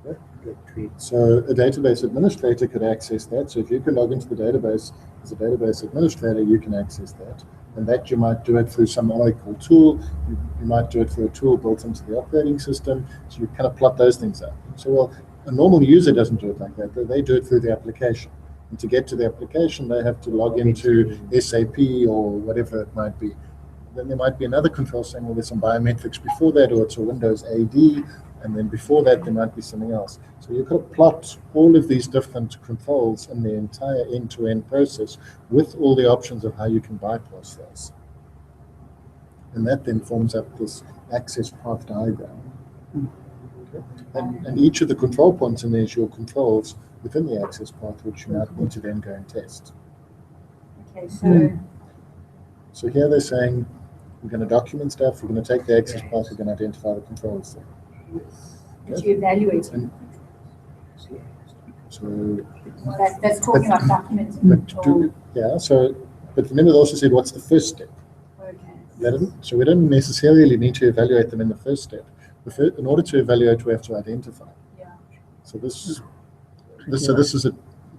Okay. So a database administrator could access that. So if you can log into the database as a database administrator, you can access that. And that you might do it through some Oracle tool. You might do it through a tool built into the operating system. So you kind of plot those things out. So, well, a normal user doesn't do it like that. They do it through the application. And to get to the application, they have to log into SAP or whatever it might be. Then there might be another control saying, well, there's some biometrics before that, or it's a Windows AD, and then before that, there might be something else. So you've got to plot all of these different controls in the entire end-to-end process with all the options of how you can bypass those. And that then forms up this access path diagram. Okay. And each of the control points in there is your controls within the access path, which you might need to then go and test. Okay, so So here they're saying, we're going to document stuff, we're going to take the access path, we're going to identify the controls there. that you evaluate. And so, That's talking about documenting but control. but remember they also said, what's the first step? Okay. So we don't necessarily need to evaluate them in the first step. In order to evaluate, we have to identify. Yeah. So this is a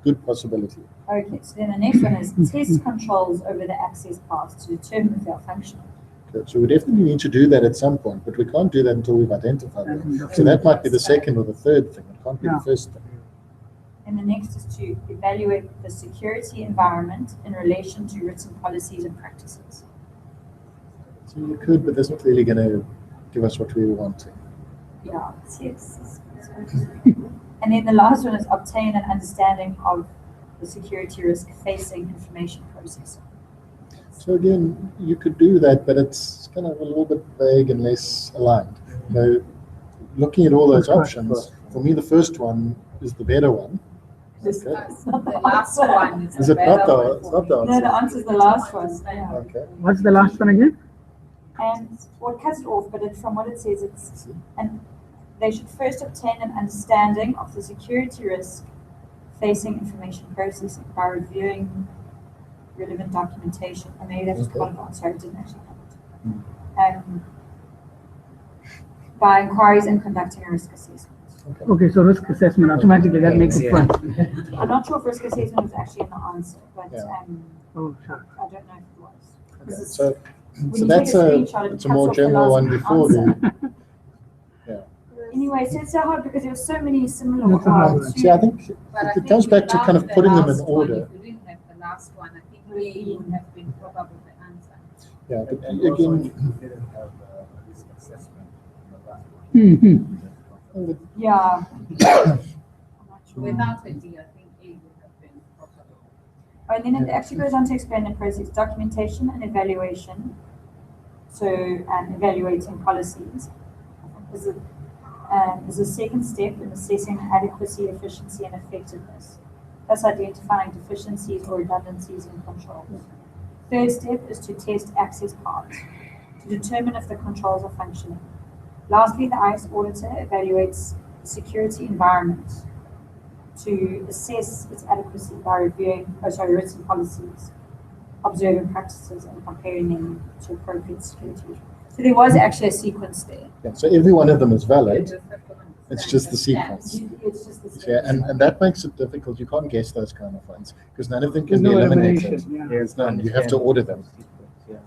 good possibility. Okay, so then the next one is test controls over the access paths to determine if they are functional. Okay, so we definitely need to do that at some point, but we can't do that until we've identified them. So that might be the second or the third thing. It can't be the first thing. And the next is to evaluate the security environment in relation to written policies and practices. So you could, but that's not really going to give us what we were wanting. Yeah, yes. And then the last one is obtain an understanding of the security risk facing information processing. So again, you could do that, but it's kind of a little bit vague and less aligned. So looking at all those options, for me the first one is the better one. This Okay. is not the The last answer. one Is it not the, it's not the No, the answer? answer is the last one. Yeah. Okay. What's the last one again? And well, it cuts it off, but from what it says, it's and they should first obtain an understanding of the security risk facing information processing by reviewing relevant documentation. And maybe that's just Okay. part of the answer. I didn't actually have it. by inquiries and conducting a risk assessment. Okay, so risk assessment automatically that makes it fun. I'm not sure if risk assessment was actually in the answer, but Yeah. Oh, sure. I don't know if it was. Okay, This is- so when so you that's take a screenshot, it it's a cuts more off the general last one before answer. the Anyway, so it's so hard because there were so many similar That's a hard ones. one. see. I think But I it think comes back to kind of without putting the them in last one, order. If we didn't have the last one, I think A would have been probably the answer. Yeah, but And also, again, if you didn't have a risk assessment in the last one. Mhm. Yeah. I'm not sure. Without a D, I think A would have been probably. And then it actually goes on to explain the process, documentation and evaluation. So, evaluating policies is a second step in assessing adequacy, efficiency, and effectiveness, thus identifying deficiencies or redundancies in controls. Third step is to test access paths to determine if the controls are functioning. Lastly, the ICE auditor evaluates security environment to assess its adequacy by reviewing written policies, observing practices, and comparing them to appropriate security measures. So there was actually a sequence there. yeah, so every one of them is You valid. just have to understand It's just the steps. sequence. It's just the Yeah, sequence. and that makes it difficult. You can't guess those kind of ones because none of them There's can be no eliminated. elimination. Yeah. There's none. You have to order them. Yeah.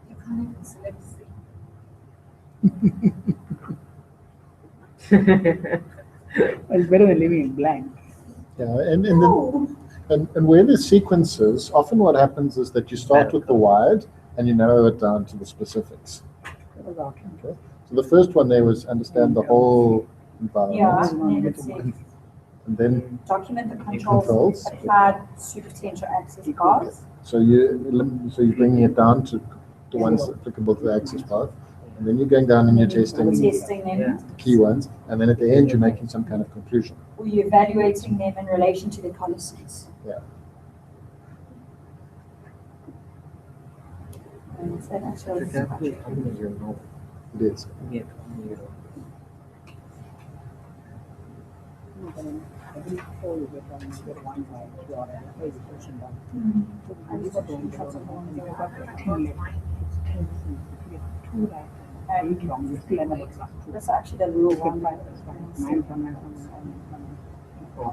You can't even select C. It's better than leaving it blank. Yeah, and where there's sequences, often what happens is that you start with the wide and you narrow it down to the specifics. Okay. So the first one there was understand the whole environment, Yeah, and then it said, and then document the Controls. controls applied to potential access paths. so you're bringing it down to the ones applicable to the access path, and then you're going down and you're testing Testing them, the key ones, and then at the end you're making some kind of conclusion. or you're evaluating them in relation to the policies. Yeah. And so that's what it's about. It is. That's actually the rule one.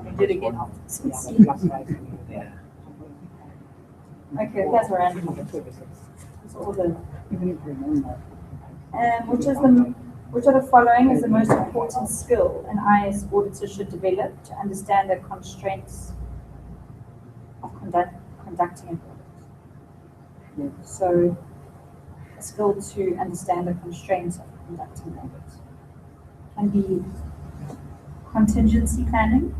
We did it again after 16. Okay, that's random. It's all the, which of the following is the most important skill an IS auditor should develop to understand the constraints of conducting an audit? So, a skill to understand the constraints of conducting an audit can be contingency planning,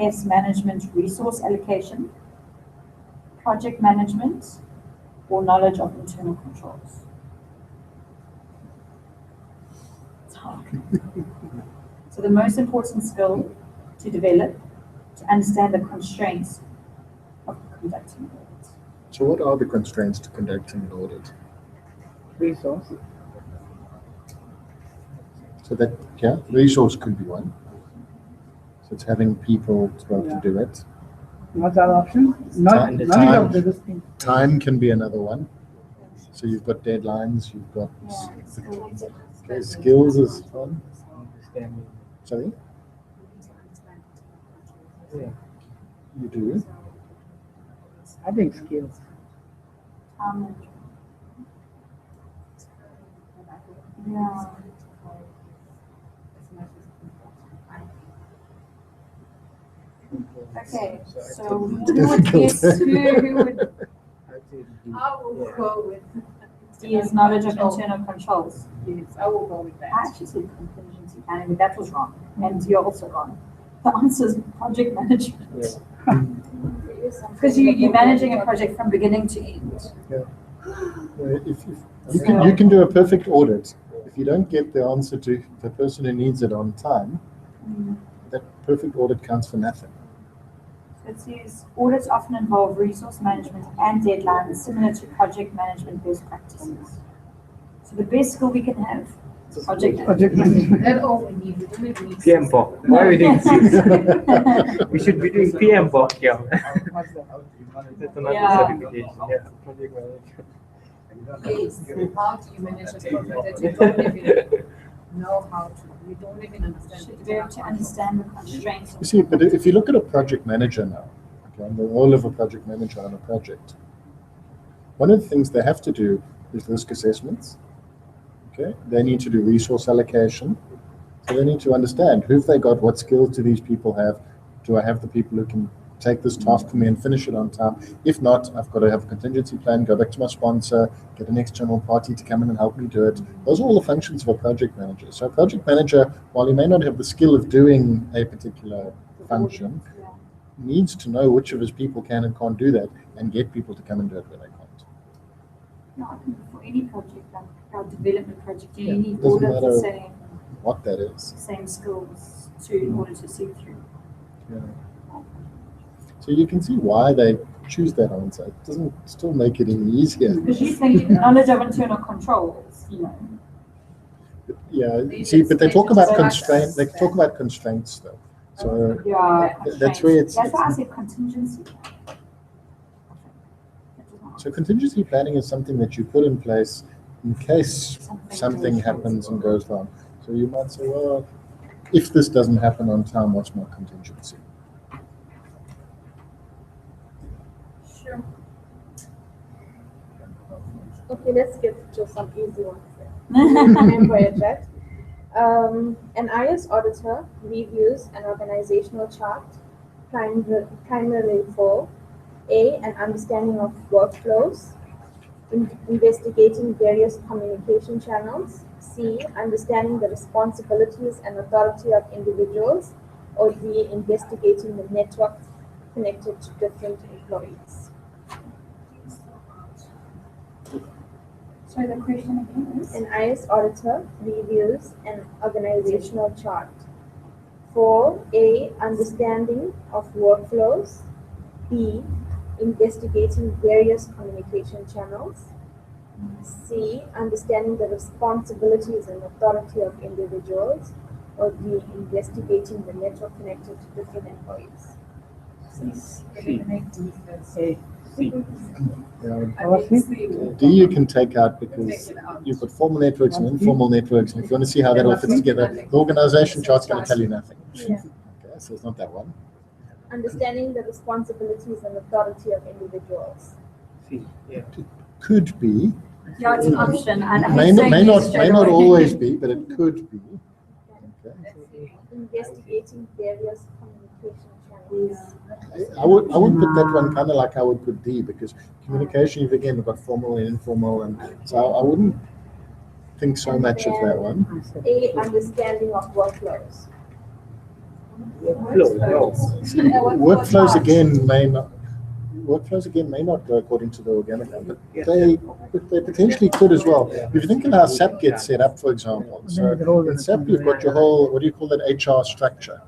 IS management resource allocation, project management, or knowledge of internal controls. It's hard. So the most important skill to develop to understand the constraints of conducting an audit. So what are the constraints to conducting an audit? Resource. So that, yeah, resource could be one. So it's having people to be able to do it. What's our option? Not Time. none of this thing. Time can be another one. So you've got deadlines, you've got skills is one. Understanding. Sorry? Yeah. You do. I think skills. Yeah. Okay, so who would guess who would I'd say D. I will go with. is knowledge of internal controls? Yes, I will go with I that. actually said contingency planning, but that was wrong, and you're also wrong. The answer is project management. Because you're managing a project from beginning to end. If you can do a perfect audit. If you don't get the answer to the person who needs it on time, that perfect audit counts for nothing. It says audits often involve resource management and deadlines similar to project management best practices. So the best skill we can have is project Project management. management. That's all we need. We don't need PM Bob. Why are we doing this? We should be doing PM Bob here. What's that? That's another Yeah. certification. Yeah. Project management. Yes, how do you manage a project that you don't even know how to, you don't even understand? Should be able to understand the constraints. You see, but if you look at a project manager now, okay, and the role of a project manager on a project, one of the things they have to do is risk assessments. Okay, they need to do resource allocation. So they need to understand who've they got, what skills do these people have? Do I have the people who can take this task for me and finish it on time? If not, I've got to have a contingency plan, go back to my sponsor, get an external party to come in and help me do it. Those are all the functions of a project manager. So a project manager, while he may not have the skill of doing a particular function, needs to know which of his people can and can't do that and get people to come and do it where they can't. No, I think for any project, like our development project, you Yeah, need doesn't all of the matter same what that is. skills in order to see through. Yeah. So you can see why they choose that answer. It doesn't still make it any easier. Because you think knowledge of internal controls, you know. Yeah, see, but they talk about constraints. They talk about constraints, though. So Yeah, that's where it's. That's why I said contingency. So contingency planning is something that you put in place in case something happens and goes wrong. So you might say, well, if this doesn't happen on time, what's my contingency? Sure. Okay, let's get to some easy ones then. Remember your chat. An IS auditor reviews an organizational chart primarily for A, an understanding of workflows, investigating various communication channels, C, understanding the responsibilities and authority of individuals, or D, investigating the network connected to different employees. Sorry, the question again is? An IS auditor reviews an organizational chart for A, understanding of workflows, B, investigating various communication channels, C, understanding the responsibilities and authority of individuals, or D, investigating the network connected to different employees. Eliminate D first. Yeah. D you can take out because you've got formal networks and informal networks, and if you want to see how that all fits together, the organization chart's going to tell you nothing. Yeah. Okay, so it's not that one. Understanding the responsibilities and authority of individuals. Could be. Yeah, it's an option. And May not always be, but it could be. Okay. Investigating various communication channels. I would put that one kind of like I would put D, because communication, you've again got formal and informal, and so I wouldn't think so much of that one. A, understanding of workflows. Workflows again may not go according to the organigram, but they potentially could as well. If you think of how SAP gets set up, for example, so in SAP you've got your whole, what do you call that, HR structure,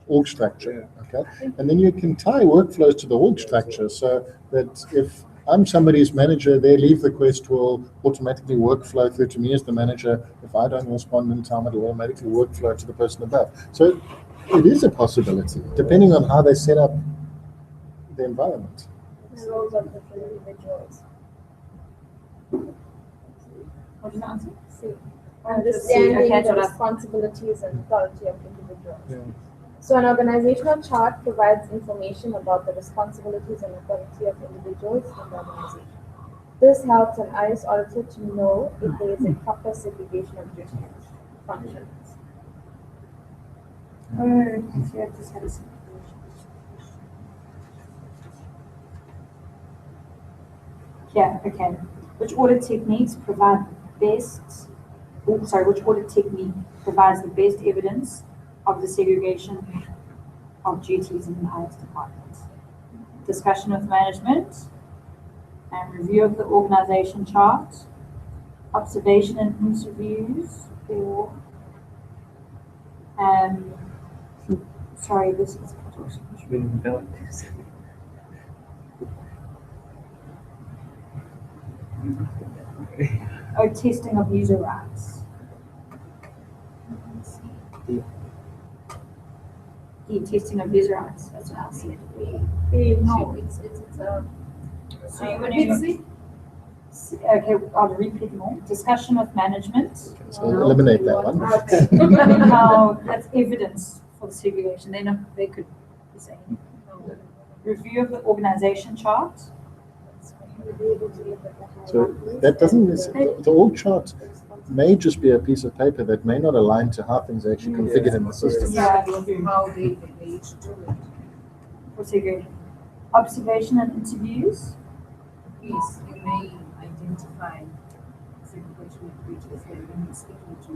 org structure, okay? And then you can tie workflows to the org structure, so that if I'm somebody's manager, their leave request will automatically workflow through to me as the manager. If I don't respond in time, it will automatically workflow to the person above. So it is a possibility, depending on how they set up the environment. The roles of different individuals. What is the answer? C. Understanding Okay, the responsibilities and authority of individuals. Yeah. So an organizational chart provides information about the responsibilities and authority of individuals in the organization. This helps an IS auditor to know if there is a proper segregation of duties functions. Yeah, okay. Which audit techniques provide best, which audit technique provides the best evidence of the segregation of duties in the IS department? Discussion with management and review of the organization chart, observation and interviews, or sorry, this is testing of user rights. Testing of user rights. That's what I said. No, it's So you want to C. Okay, I'll repeat them all. Discussion with management. So eliminate that one. How that's evidence for the segregation. They could be saying. Review of the organization chart. So that doesn't, the org chart may just be a piece of paper that may not align to how things are actually configured in the system. Yeah, how they relate to it. For segregation. Observation and interviews. Yes, you may identify segregation breaches when you're speaking to.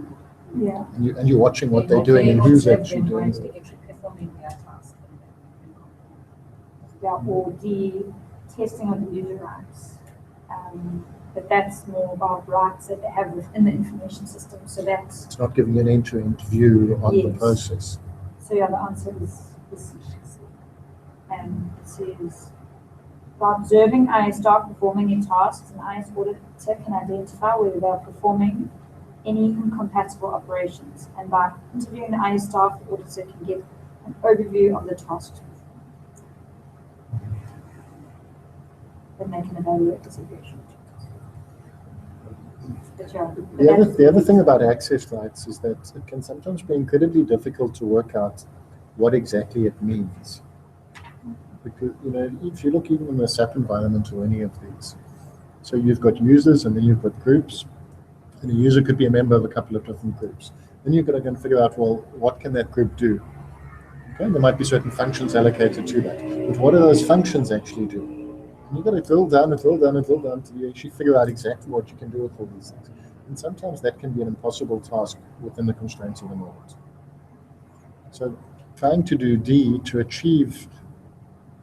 Yeah. And you're watching what they're doing and who's actually doing it. Actually performing their task. Yeah, or the testing of the user rights. But that's more about rights that they have within the information system. So that's. It's not giving you an end-to-end view on the Yes. process. So yeah, the answer is C. And it says, by observing IS staff performing their tasks, an IS auditor can identify whether they are performing any incompatible operations. And by interviewing the IS staff, the auditor can get an overview of the tasks. Then they can evaluate the segregation. The other thing about access rights is that it can sometimes be incredibly difficult to work out what exactly it means. Because, if you look even in the SAP environment or any of these, so you've got users and then you've got groups, and a user could be a member of a couple of different groups. Then you've got to go and figure out, well, what can that group do? Okay, there might be certain functions allocated to that, but what do those functions actually do? And you've got to drill down and drill down and drill down until you actually figure out exactly what you can do with all these things. And sometimes that can be an impossible task within the constraints of an audit. So trying to do D to achieve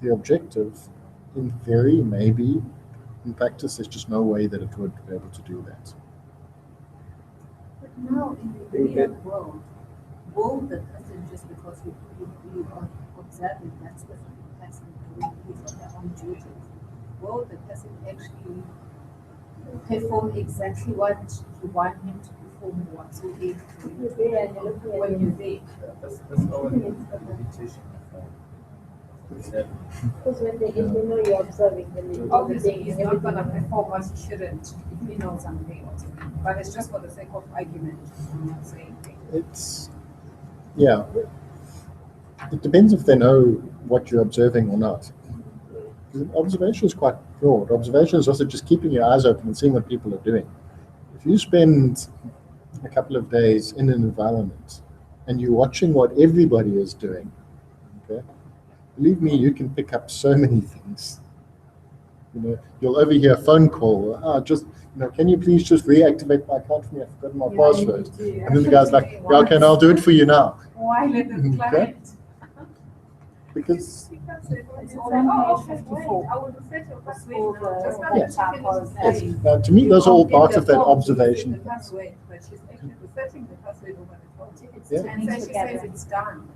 the objective, in theory, maybe. In practice, there's just no way that it would be able to do that. But now in the real world, will the person, just because you are observing that specific person doing his or her own duties, will the person actually perform exactly what you want him to perform whatsoever when you're there? That's our limitation. Because when they know you're observing, then you Obviously, he's not going to perform what he shouldn't if he knows something. But it's just for the sake of argument. I'm not saying It's, yeah. It depends if they know what you're observing or not. Observation is quite broad. Observation is also just keeping your eyes open and seeing what people are doing. If you spend a couple of days in an environment and you're watching what everybody is doing, okay, believe me, you can pick up so many things. You'll overhear a phone call. Can you please just reactivate my account for me? I've forgotten my password. And then the guy's like, yeah, okay, and I'll do it for you now. why let the client? Because It's all on page 54. I would refer to your All the yes, now, to me, those are all part of that observation. The password, but she's actually researching the password over the phone. Yeah. And so she says it's done.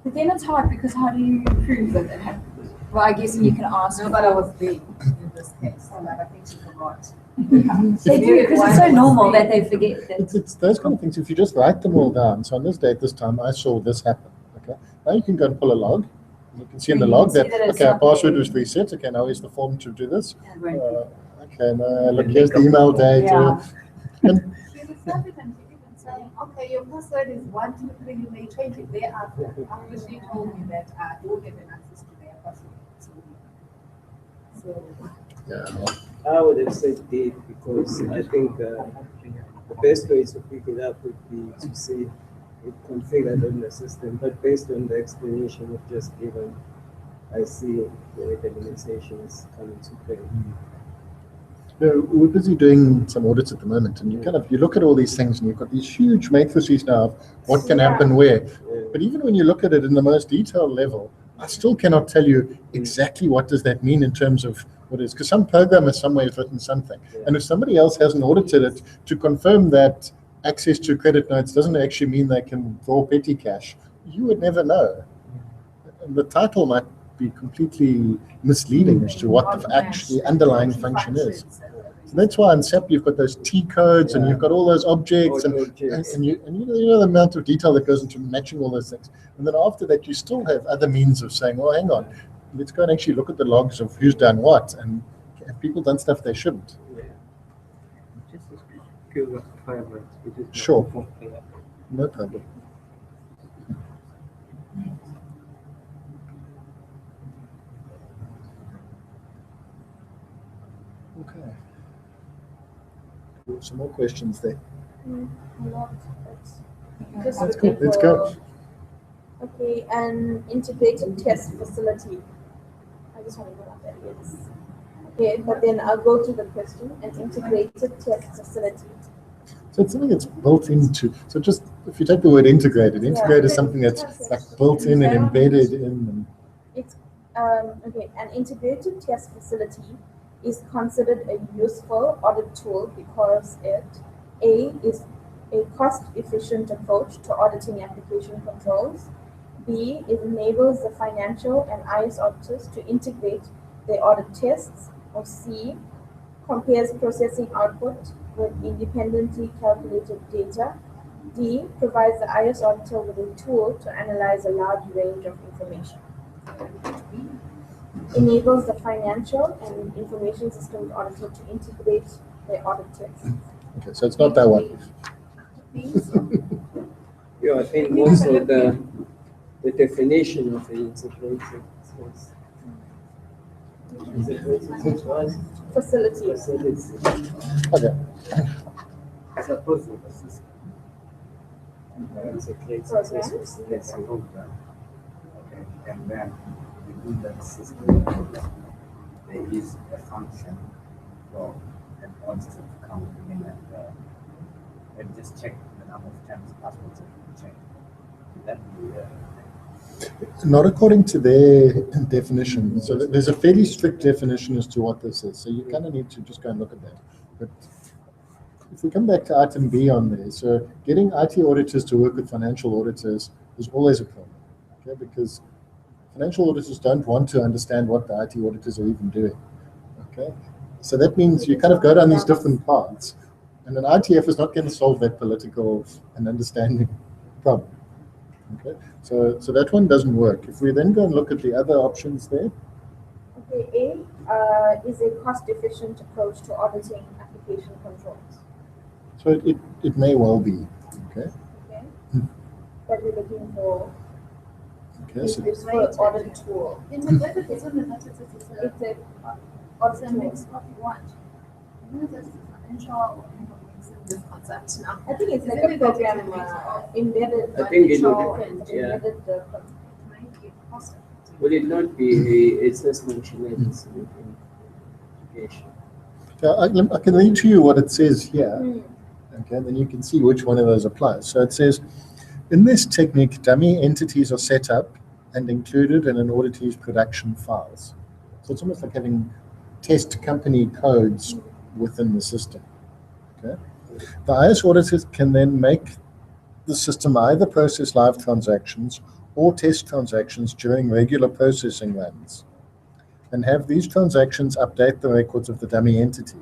But then it's hard because how do you prove that it happened? Well, I guess you can ask. No, but I was there in this case, so I think she forgot. They do because it's so normal that they forget that. It's those kind of things. If you just write them all down, so on this date, this time, I saw this happen. Okay, now you can go and pull a log. You can see in the You can log see that that it's okay, our not password there. was reset. Okay, now here's the form to do this. Okay, now You look, can here's the make up email the date. Yeah. And She reserved it and she even saying, okay, your password is 1, 2, 3, you may change it thereafter. After she told me that I don't have an access to their password. So yeah, I would have said did because I think the best way to pick it up would be to see it configured on the system. But based on the explanation you've just given, I see where the limitations come into play. we're busy doing some audits at the moment, and you look at all these things, and you've got these huge matrices now of what can happen where. Yeah. But even when you look at it in the most detailed level, I still cannot tell you exactly what does that mean in terms of what it is, because some programmer somewhere has written something, and if somebody else hasn't audited it to confirm that access to credit notes doesn't actually mean they can draw petty cash, you would never know. And the title might be completely misleading as to what the actually underlying function is. So that's why in SAP you've got those T codes and you've got all those objects and you know the amount of detail that goes into matching all those things. And then after that you still have other means of saying, well, hang on, let's go and actually look at the logs of who's done what and and people done stuff they shouldn't. Yeah. Just a few requirements, which is Sure. more clear. No problem. Okay. Some more questions there. A lot. Just That's good. looking Let's for- go. Okay, an integrated test facility. I just want to know what that is. Okay, but then I'll go to the question. An integrated test facility. So it's something that's built into. So just if you take the word integrated, integrate is something that's like built in and embedded in. And It's okay. An integrated test facility is considered a useful audit tool because it is a cost-efficient approach to auditing application controls. B, it enables the financial and IS auditors to integrate their audit tests. Or C, compares processing output with independently calculated data. D, provides the IS auditor with a tool to analyze a large range of information. Enables the financial and information systems auditor to integrate their audit tests. okay, so it's not that one. Yeah, I think also the definition of the integrated test. Facility. Okay. Suppose the system. Integrated Program. test Let's facility. program. Okay, and then within that system program, there is a function for an auditor to come in and just check the number of times passwords have been changed. Would that be Not according to their definition. So there's a fairly strict definition as to what this is. So you kind of need to just go and look at that. But if we come back to item B on there, so getting IT auditors to work with financial auditors is always a problem, okay? Because financial auditors don't want to understand what the IT auditors are even doing, okay? So that means you kind of go down these different paths, and an ITF is not going to solve that political and understanding problem, okay? So that one doesn't work. If we then go and look at the other options there, Okay, A is a cost-efficient approach to auditing application controls. so it may well be, okay? Okay, but we're looking for Okay, a so useful audit tool. Integrated isn't a It's necessary. a audit tool. Makes what you want. This is financial or information this concept now. I think it's like Isn't a it program that embedded. I think it financial would- and yeah. embedded the Might be cost. Would it not be a assessment related investigation? yeah, I can read to you what it says here. Hmm. Okay, then you can see which one of those applies. So it says, in this technique, dummy entities are set up and included in an auditor's production files. So it's almost like having test company codes within the system. Okay, the IS auditors can then make the system either process live transactions or test transactions during regular processing runs, and have these transactions update the records of the dummy entity.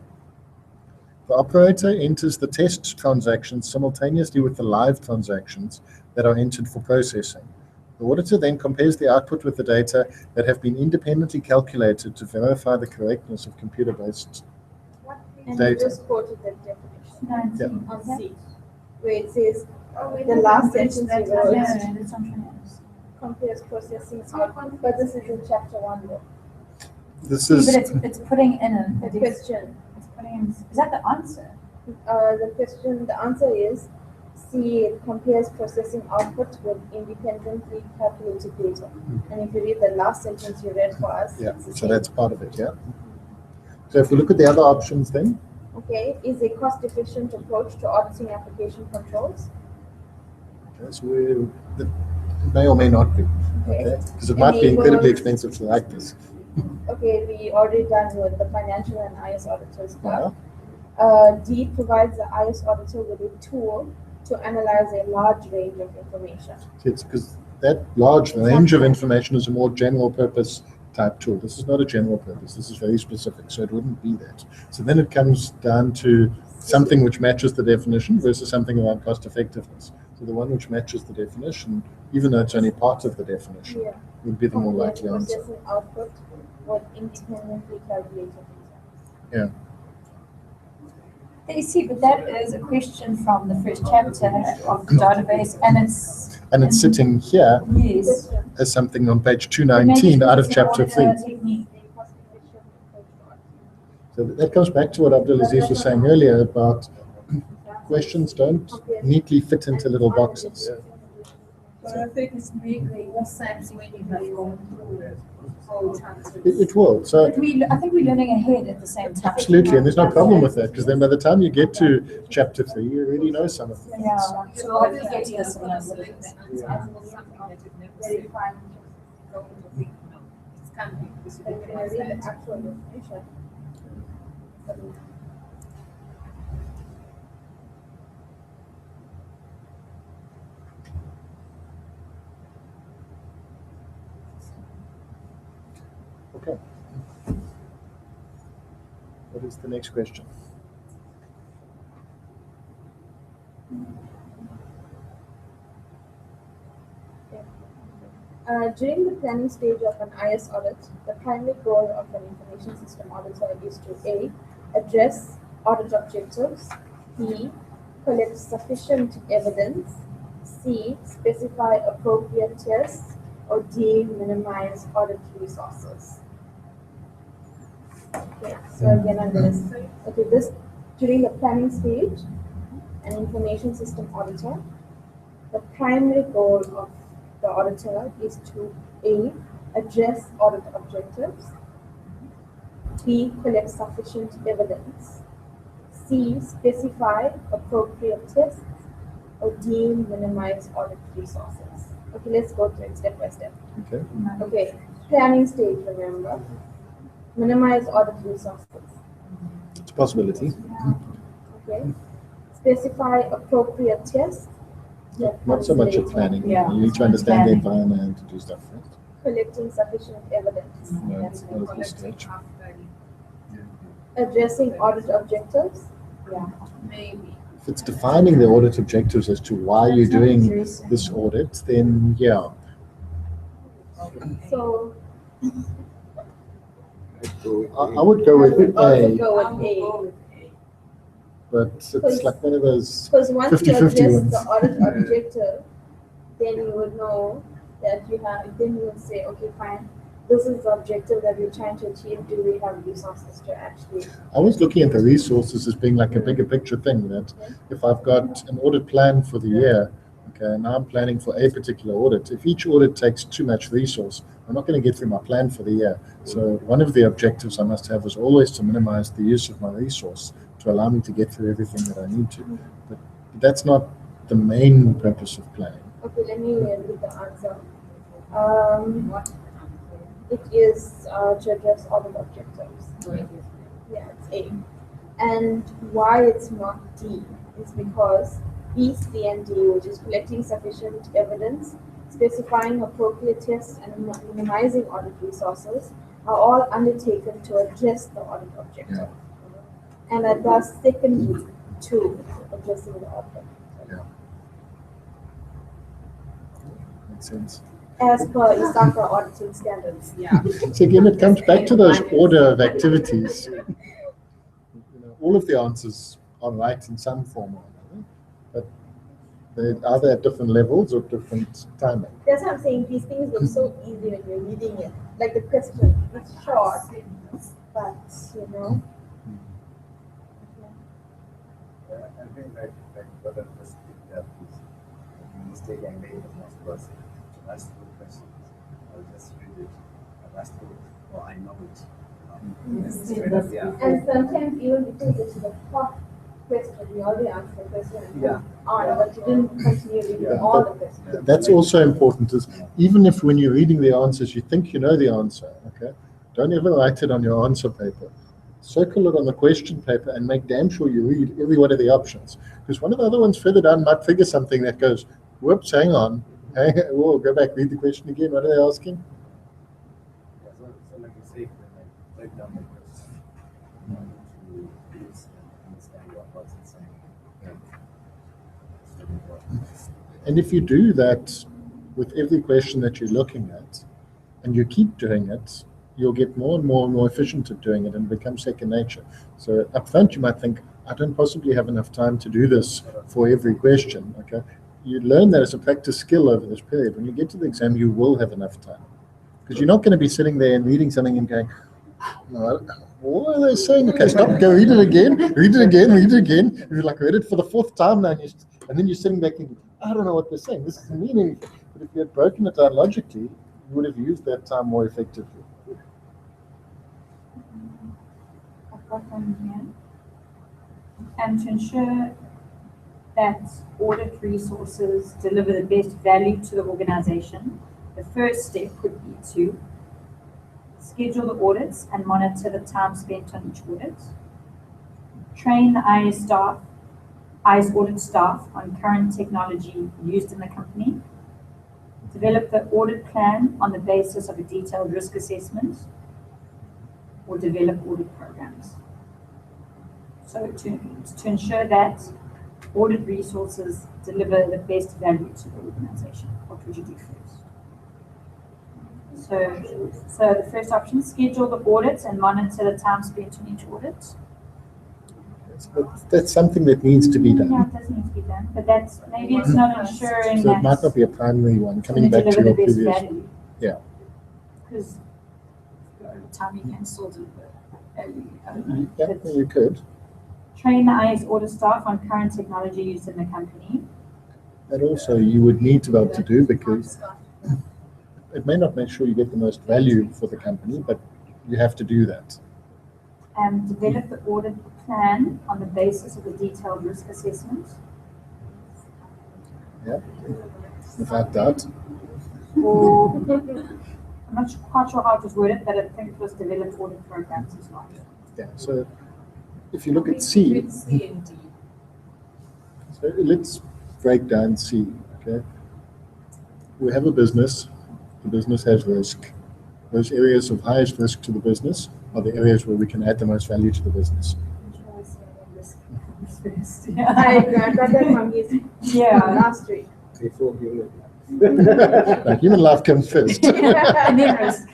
The operator enters the test transactions simultaneously with the live transactions that are entered for processing. The auditor then compares the output with the data that have been independently calculated to verify the correctness of computer-based. And Data. you just quoted the definition Yeah. on C, where it says the last sentence you wrote That's not true. compares processing output, but this is in chapter 1 though. This But is it's putting in The question, it's putting in, is that the answer? the answer is C, it compares processing output with independently calculated data. And if you read the last sentence you read for us, yeah. it's the So same. that's part of it. Yeah. So if we look at the other options, then Okay, is a cost-efficient approach to auditing application controls. okay, so it may or may not be. Okay, because it might be incredibly expensive to like this. Okay, we already done with the financial and IS auditors part. Yeah. D provides the IS auditor with a tool to analyze a large range of information. It's because that large range of information is a more general purpose type tool. This is not a general purpose. This is very specific, so it wouldn't be that. So then it comes down to something which matches the definition versus something around cost effectiveness. So the one which matches the definition, even though it's only part of the definition, Yeah. would be the more likely answer. Processing output with independently calculated data. Yeah. You see, but that is a question from the first chapter of the database, and it's sitting here yes, as something on page 219 out of chapter 3. Technique. So that comes back to what Abdulaziz was saying earlier about questions don't neatly fit into little boxes. But I think it's mainly the same when you have gone through the whole chapter. It will. So But I think we're learning ahead at the same time. absolutely, and there's no problem with that, because then by the time you get to chapter 3, you already know some of it. Yeah. So I think it's just something that you've never seen. It's kind of Okay. What is the next question? During the planning stage of an IS audit, the primary goal of an information system auditor is to A. Address audit objectives, B. Collect sufficient evidence, C. Specify appropriate tests, or D. Minimize audit resources. Okay, so again I'm going to say, during the planning stage, an information system auditor, the primary goal of the auditor is to A. Address audit objectives, B. Collect sufficient evidence, C. Specify appropriate tests, or D. Minimize audit resources. Okay, let's go through it step by step. Okay. Okay, planning stage, remember. Minimize audit resources. It's a possibility. Okay. Specify appropriate tests. Not so much of planning. Yeah. You need to understand the environment and to do stuff first. Collecting sufficient evidence. No, it's not at this stage. Addressing audit objectives. Yeah. maybe. If it's defining the audit objectives as to why you're doing this audit, then yeah. So I would go with also A, go with A. but it's like one of those Because once you 50-50 address ones. the audit objective, then you would know that then you would say, okay, fine, this is the objective that we're trying to achieve. Do we have resources to actually? I was looking at the resources as being like a bigger picture thing, that if I've got an audit plan for the year, okay, and I'm planning for a particular audit, if each audit takes too much resource, I'm not going to get through my plan for the year. So one of the objectives I must have is always to minimize the use of my resource to allow me to get through everything that I need to. But that's not the main purpose of planning. Okay, let me read the answer. It is to address audit objectives. Yeah, it's A. And why it's not D is because B, C, and D, which is collecting sufficient evidence, specifying appropriate tests, and minimizing audit resources, are all undertaken to address the audit objective. And are thus secondary to addressing the audit. Makes sense. As per ISACA auditing standards. Yeah. So again, it comes back to those order of activities. All of the answers are right in some form or another, but they're either at different levels or different timing. That's what I'm saying. These things look so easy when you're reading it. Like the question, it's short, but you know. I think like what I just picked up is the mistake I made was to ask two questions. I'll just read it. I'll ask you, oh, I know it. Yeah. And sometimes even because it's the fourth question, you already answered the question Yeah. but you didn't continue reading all the questions. That's also important, is even if when you're reading the answers, you think you know the answer, okay? Don't ever write it on your answer paper. Circle it on the question paper and make damn sure you read every one of the options. Because one of the other ones further down might figure something that goes, whoops, hang on. Whoa, go back, read the question again. What are they asking? Yeah, so like you say, when I break down the question, to please understand what it's saying. And if you do that with every question that you're looking at, and you keep doing it, you'll get more and more efficient at doing it and become second nature. So up front, you might think, I don't possibly have enough time to do this for every question. Okay, you learn that as a practice skill over this period. When you get to the exam, you will have enough time, because you're not going to be sitting there and reading something and going, no, what are they saying? Okay, stop, go read it again, read it again, read it again. You've like read it for the 4th time now, and then you're sitting back thinking, I don't know what they're saying. This is meaningful. But if you had broken it down logically, you would have used that time more effectively. I've got one here. And to ensure that audit resources deliver the best value to the organization, the first step would be to schedule the audits and monitor the time spent on each audit. Train the IS audit staff on current technology used in the company. Develop the audit plan on the basis of a detailed risk assessment, or develop audit programs. So to ensure that audit resources deliver the best value to the organization, what would you do first? So the first option, schedule the audits and monitor the time spent on each audit. That's something that needs to be done. Yeah, it does need to be done, but that's maybe it's not ensuring So that it might not be a primary one. Coming it's back gonna to your deliver the best previous, value. yeah. Because over time you can still deliver value. Yeah, you could. Train the IS audit staff on current technology used in the company. That also you would need to be able to do, because it may not make sure you get the most value for the company, but you have to do that. Develop the audit plan on the basis of a detailed risk assessment. Yeah, without doubt. Or I'm not quite sure how it was worded, but I think it was develop audit programs as well. Yeah, so if you look at C, C and D. so let's break down C, okay? We have a business, the business has risk. Those areas of highest risk to the business are the areas where we can add the most value to the business. I got that from his last week. Before human. Now, human life comes first. And then risk.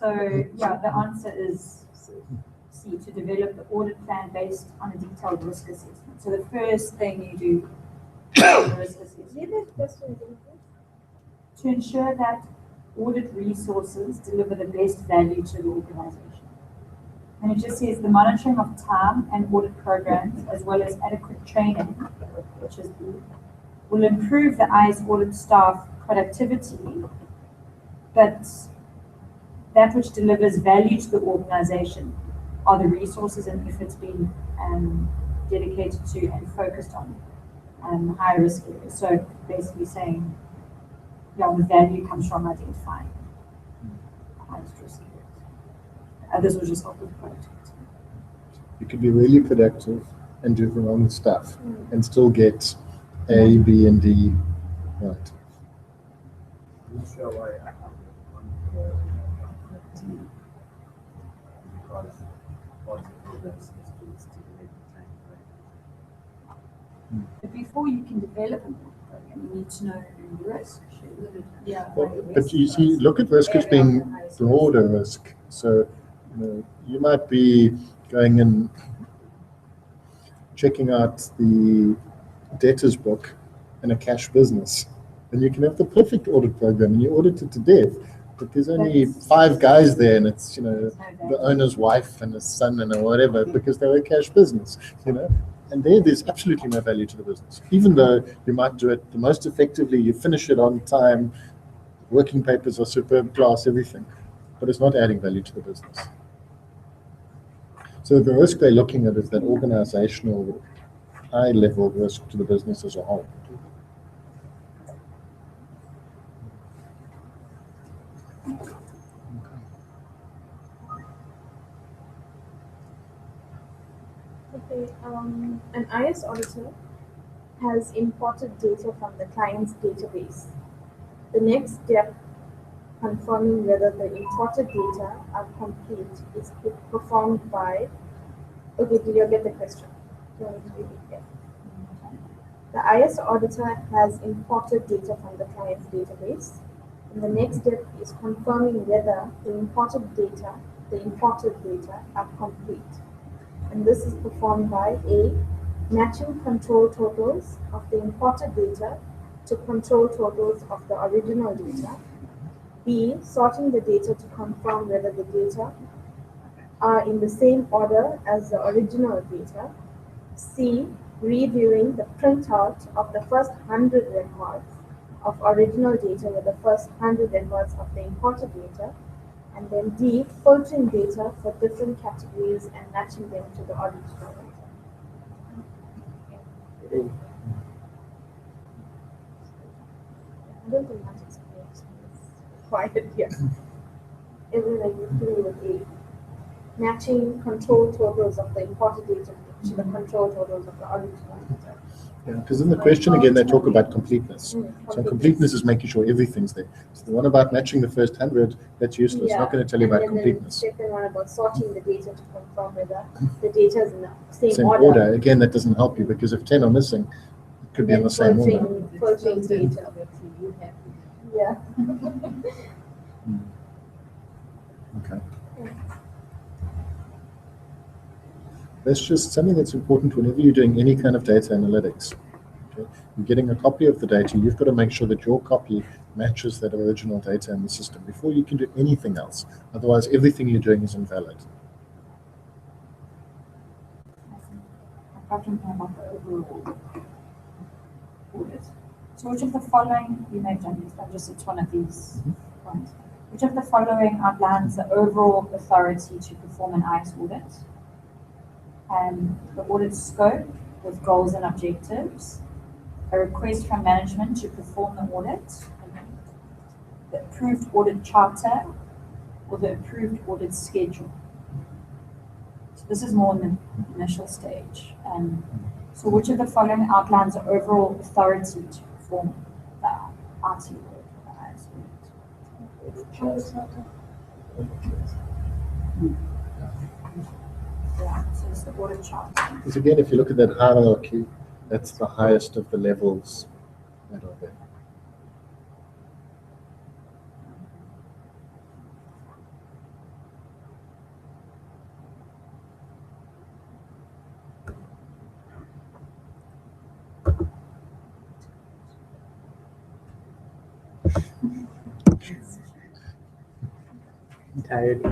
So yeah, the answer is C, to develop the audit plan based on a detailed risk assessment. So the first thing you do is the risk assessment. To ensure that audit resources deliver the best value to the organization. And it just says the monitoring of time and audit programs, as well as adequate training, which is B, will improve the IS audit staff productivity, but that which delivers value to the organization are the resources and efforts being dedicated to and focused on high risk areas. So basically saying, yeah, the value comes from identifying highest risk areas. Others will just help with productivity. You could be really productive and do the wrong stuff and still get A, B, and D right. I'm not sure why I have one D, because all the programs is to stimulate the time, right? But before you can develop a program, you need to know the risk. Yeah. But you see, look at risk as being broader risk. So you might be going and checking out the debtors book in a cash business, and you can have the perfect audit program and you audit it to death, but there's only 5 guys there, and it's the owner's wife and his son and whatever, because they're a cash business, and there's absolutely no value to the business. Even though you might do it the most effectively, you finish it on time, working papers are superb class, everything, but it's not adding value to the business. So the risk they're looking at is that organizational high-level risk to the business as a whole. Okay, an IS auditor has imported data from the client's database. The next step, confirming whether the imported data are complete, is performed by. Okay, did you get the question? Do you want me to repeat it? The IS auditor has imported data from the client's database. And the next step is confirming whether the imported data are complete. And this is performed by A, matching control totals of the imported data to control totals of the original data. B, sorting the data to confirm whether the data are in the same order as the original data. C, reviewing the printout of the first 100 records of original data with the first 100 records of the imported data. And then D, filtering data for different categories and matching them to the original data. I don't think much experience is required here. Everything you do with A. Matching control totals of the imported data to the control totals of the original data. Yeah, because in the question again, they talk about completeness. So completeness is making sure everything's there. So the one about matching the first 100, that's useless. Yeah. Not going to tell you And about then completeness. The second one about sorting the data to confirm whether the data is in the Same order. Again, that doesn't help you because if 10 are missing, it could be in the same order. Filtering data. Yeah. Okay. That's just something that's important whenever you're doing any kind of data analytics. Okay? You're getting a copy of the data, you've got to make sure that your copy matches that original data in the system before you can do anything else. Otherwise, everything you're doing is invalid. I'm talking about the overall audit. So which of the following, you may have done this, but just it's one of these points. Which of the following outlines the overall authority to perform an IS audit? The audit scope with goals and objectives, a request from management to perform the audit, the approved audit charter, or the approved audit schedule. So this is more in the initial stage. So which of the following outlines the overall authority to perform the IT audit, the IS audit? Yeah, so it's the audit chart. Because again, if you look at that hierarchy, that's the highest of the levels that are there. Tired.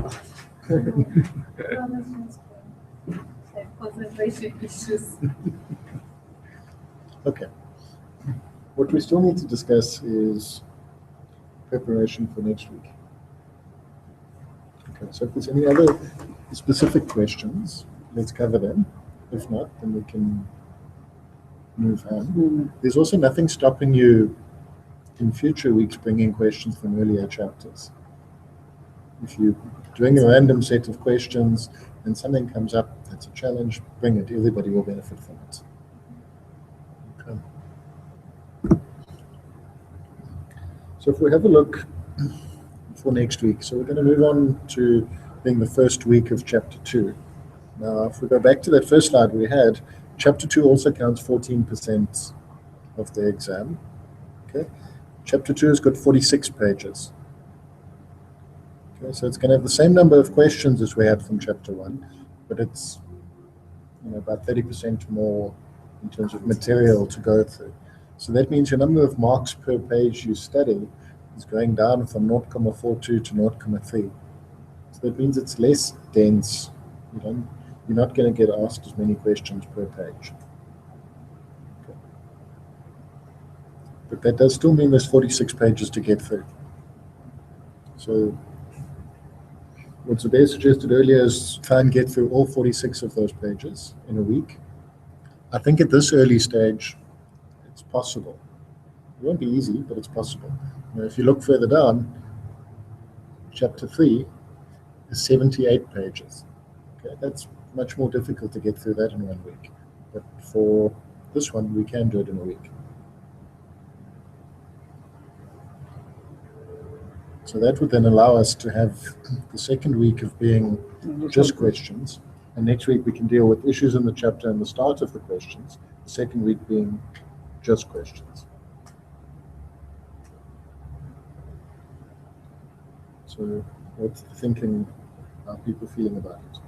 Concentration issues. Okay. What we still need to discuss is preparation for next week. Okay, so if there's any other specific questions, let's cover them. If not, then we can move on. There's also nothing stopping you in future weeks bringing questions from earlier chapters. If you're doing a random set of questions and something comes up that's a challenge, bring it. Everybody will benefit from it. Okay. So if we have a look for next week, so we're going to move on to being the first week of Chapter 2. Now, if we go back to that first slide we had, Chapter 2 also counts 14% of the exam. Okay. Chapter 2 has got 46 pages. Okay, so it's going to have the same number of questions as we had from Chapter 1, but it's about 30% more in terms of material to go through. So that means your number of marks per page you study is going down from 0.42 to 0.3. So that means it's less dense. You're not going to get asked as many questions per page. Okay. But that does still mean there's 46 pages to get through. So what Zubair suggested earlier is try and get through all 46 of those pages in a week. I think at this early stage, it's possible. It won't be easy, but it's possible. If you look further down, Chapter 3 is 78 pages. Okay, that's much more difficult to get through that in 1 week. But for this one, we can do it in a week. So that would then allow us to have the second week of being just questions. And next week we can deal with issues in the chapter and the start of the questions. The second week being just questions. So what's the thinking, how are people feeling about it?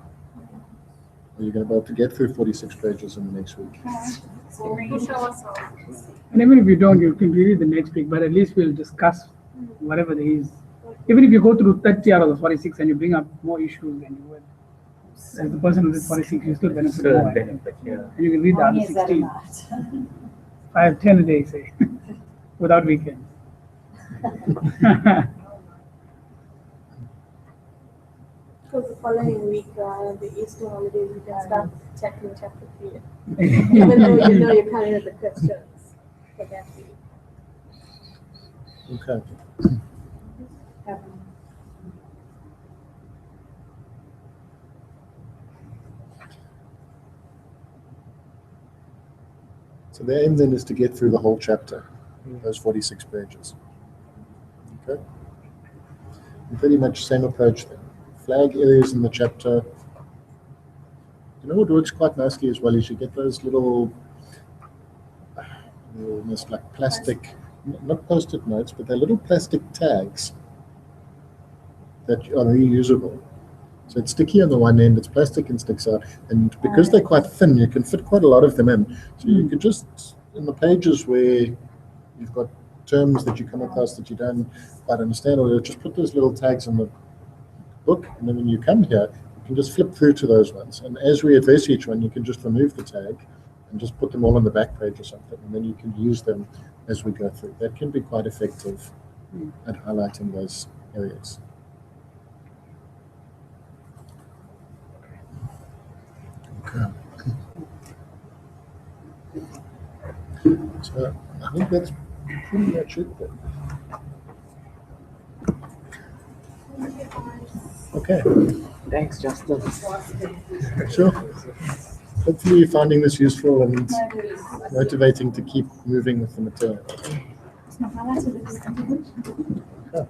Are you going to be able to get through 46 pages in the next week? Push ourselves. And even if you don't, you can read it the next week, but at least we'll discuss whatever there is. Even if you go through 30 out of the 46 and you bring up more issues than you would, as the person who did 46, you still benefit Still more. benefit, yeah. And you can read the How other many is that 16. amount? 5, 10 a day, say, without weekends. Because the following week, the Easter holidays, we can start checking chapter 3. Even though you know you're coming with the questions for that week. Okay. So the aim then is to get through the whole chapter, those 46 pages. Okay. And pretty much same approach then. Flag areas in the chapter. You know what works quite nicely as well is you get those little, almost like plastic, not post-it notes, but they're little plastic tags that are reusable. So it's sticky on the one end, it's plastic and sticks out, and because they're quite thin, you can fit quite a lot of them in. So you could just, in the pages where you've got terms that you come across that you don't quite understand, or just put those little tags in the book, and then when you come here, you can just flip through to those ones. And as we address each one, you can just remove the tag and just put them all on the back page or something, and then you can use them as we go through. That can be quite effective at highlighting those areas. Okay. So I think that's pretty much it then. Okay. Thanks, Justin. Sure. Hopefully you're finding this useful and motivating to keep moving with the material. It's not highlighted. Yeah.